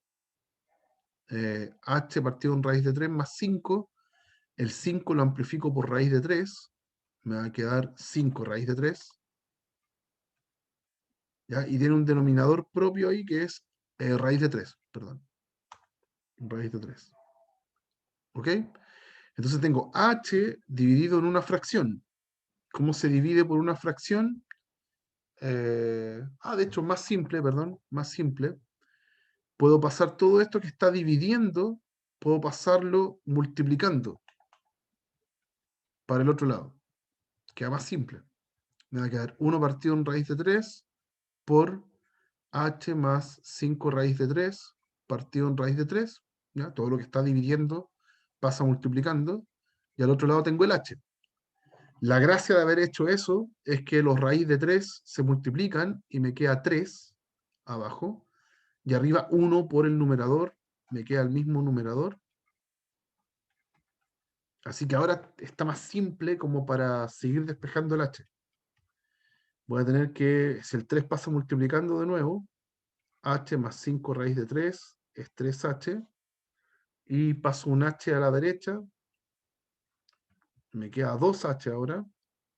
H partido en raíz de 3 más 5. El 5 lo amplifico por raíz de 3. Me va a quedar 5 raíz de 3. ¿Ya? Y tiene un denominador propio ahí que es raíz de 3. Perdón. Raíz de 3. ¿Ok? Entonces tengo h dividido en una fracción. ¿Cómo se divide por una fracción? De hecho, más simple, perdón, más simple. Puedo pasar todo esto que está dividiendo, puedo pasarlo multiplicando para el otro lado. Queda más simple. Me va a quedar 1 partido en raíz de 3 por h más 5 raíz de 3 partido en raíz de 3. ¿Ya? Todo lo que está dividiendo pasa multiplicando. Y al otro lado tengo el h. La gracia de haber hecho eso es que los raíz de 3 se multiplican y me queda 3 abajo. Y arriba 1 por el numerador, me queda el mismo numerador. Así que ahora está más simple como para seguir despejando el h. Voy a tener que, si el 3 pasa multiplicando de nuevo, h más 5 raíz de 3 es 3h. Y paso un h a la derecha, me queda 2h ahora,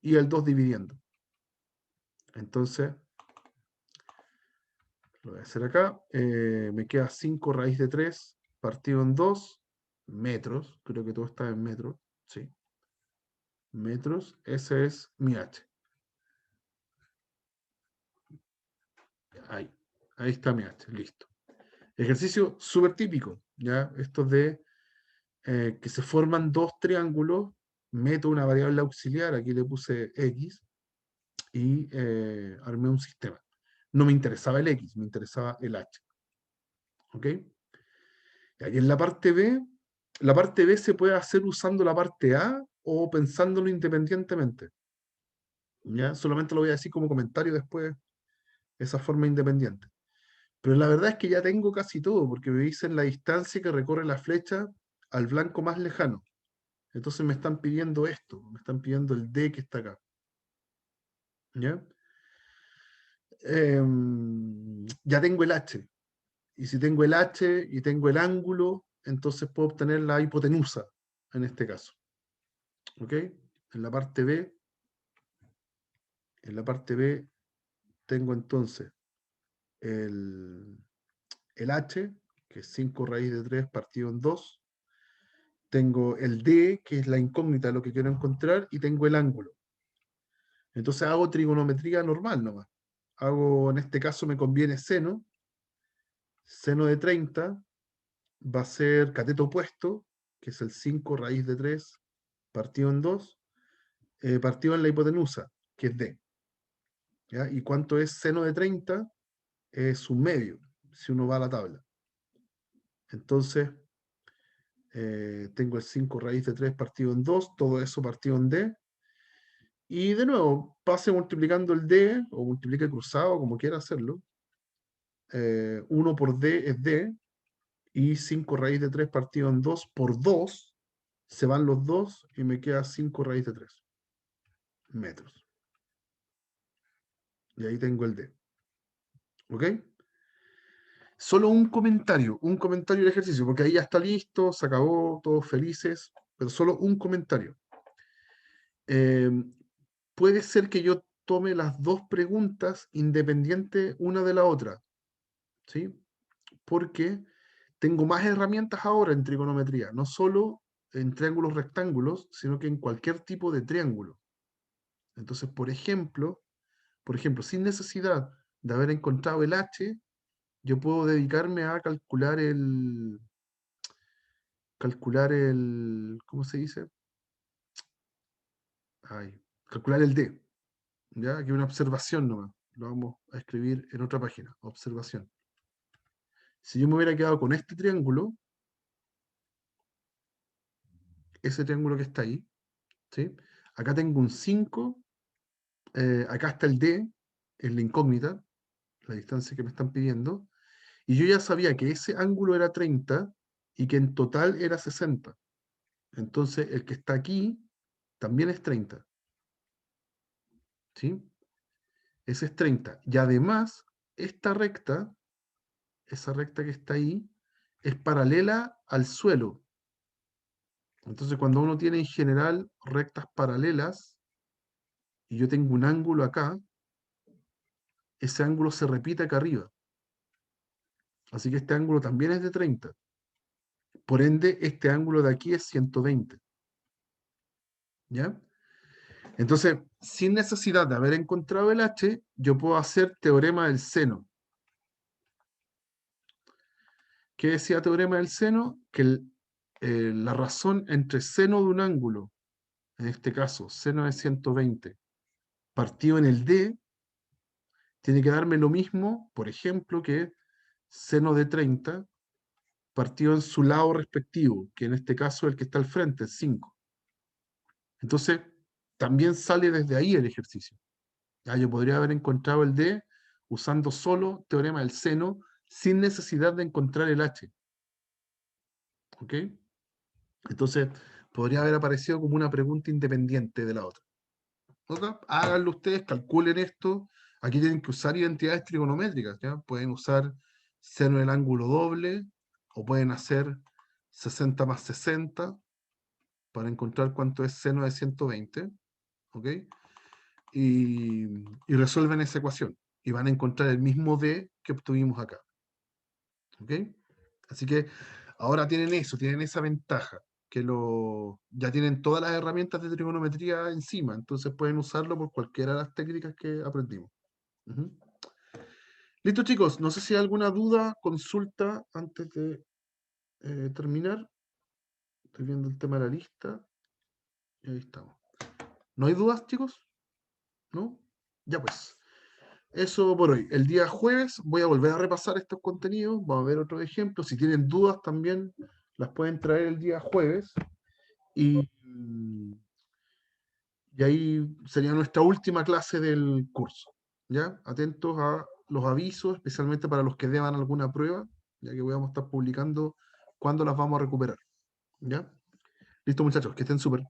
y el 2 dividiendo. Entonces, lo voy a hacer acá. Me queda 5 raíz de 3 partido en 2 metros. Creo que todo está en metros. Sí. Metros. Ese es mi h. Ahí. Ahí está mi h. Listo. Ejercicio súper típico. ¿Ya? Esto de que se forman dos triángulos. Meto una variable auxiliar. Aquí le puse x. Y armé un sistema. No me interesaba el x, me interesaba el h. ¿Ok? Y en la parte B se puede hacer usando la parte A o pensándolo independientemente. ¿Ya? Solamente lo voy a decir como comentario después, esa forma independiente. Pero la verdad es que ya tengo casi todo, porque me dicen la distancia que recorre la flecha al blanco más lejano. Entonces me están pidiendo esto, me están pidiendo el D que está acá. ¿Ya? Ya tengo el H. Y si tengo el H y tengo el ángulo, entonces puedo obtener la hipotenusa, en este caso. ¿Ok? En la parte B tengo entonces el H, que es 5 raíz de 3 partido en 2. Tengo el D, que es la incógnita, lo que quiero encontrar, y tengo el ángulo. Entonces hago trigonometría normal nomás. En este caso me conviene seno. Seno de 30 va a ser cateto opuesto, que es el 5 raíz de 3 partido en 2, partido en la hipotenusa, que es D. ¿Ya? ¿Y cuánto es seno de 30? Es un medio, si uno va a la tabla. Entonces, tengo el 5 raíz de 3 partido en 2, todo eso partido en D. Y de nuevo, pase multiplicando el D, o multiplique cruzado, como quiera hacerlo. 1 por D es D, y 5 raíz de 3 partido en 2 por 2, se van los 2 y me queda 5 raíz de 3 metros. Y ahí tengo el D. ¿Ok? Solo un comentario del ejercicio, porque ahí ya está listo, se acabó, todos felices, pero solo un comentario. Puede ser que yo tome las dos preguntas independiente una de la otra, ¿sí? Porque tengo más herramientas ahora en trigonometría, no solo en triángulos rectángulos, sino que en cualquier tipo de triángulo. Entonces, por ejemplo, sin necesidad de haber encontrado el H, yo puedo dedicarme a calcular ¿cómo se dice? Calcular el D, ¿ya? Aquí una observación nomás, lo vamos a escribir en otra página, observación. Si yo me hubiera quedado con este triángulo, ese triángulo que está ahí, ¿sí? Acá tengo un 5, acá está el D, es la incógnita, la distancia que me están pidiendo, y yo ya sabía que ese ángulo era 30 y que en total era 60. Entonces el que está aquí también es 30. ¿Sí? Ese es 30. Y además, esta recta, esa recta que está ahí, es paralela al suelo. Entonces cuando uno tiene en general rectas paralelas, y yo tengo un ángulo acá, ese ángulo se repite acá arriba. Así que este ángulo también es de 30. Por ende, este ángulo de aquí es 120. ¿Ya? Entonces, sin necesidad de haber encontrado el H, yo puedo hacer teorema del seno. ¿Qué decía teorema del seno? Que la razón entre seno de un ángulo, en este caso, seno de 120, partido en el D, tiene que darme lo mismo, por ejemplo, que seno de 30 partido en su lado respectivo, que en este caso el que está al frente es 5. Entonces, también sale desde ahí el ejercicio. Ya, yo podría haber encontrado el D usando solo teorema del seno, sin necesidad de encontrar el H. ¿Ok? Entonces, podría haber aparecido como una pregunta independiente de la otra. ¿Ok? Háganlo ustedes, calculen esto. Aquí tienen que usar identidades trigonométricas, ¿ya? Pueden usar seno del ángulo doble, o pueden hacer 60 más 60 para encontrar cuánto es seno de 120. ¿Ok? Y resuelven esa ecuación. Y van a encontrar el mismo D que obtuvimos acá. ¿Ok? Así que ahora tienen eso, tienen esa ventaja, que ya tienen todas las herramientas de trigonometría encima, entonces pueden usarlo por cualquiera de las técnicas que aprendimos. Ujú. Listo, chicos, no sé si hay alguna duda, consulta antes de terminar. Estoy viendo el tema de la lista. Y ahí estamos. ¿No hay dudas, chicos? ¿No? Ya pues. Eso por hoy. El día jueves voy a volver a repasar estos contenidos. Vamos a ver otros ejemplos. Si tienen dudas también las pueden traer el día jueves. Y ahí sería nuestra última clase del curso. ¿Ya? Atentos a los avisos, especialmente para los que deban alguna prueba, ya que vamos a estar publicando cuándo las vamos a recuperar. ¿Ya? Listo, muchachos, que estén súper.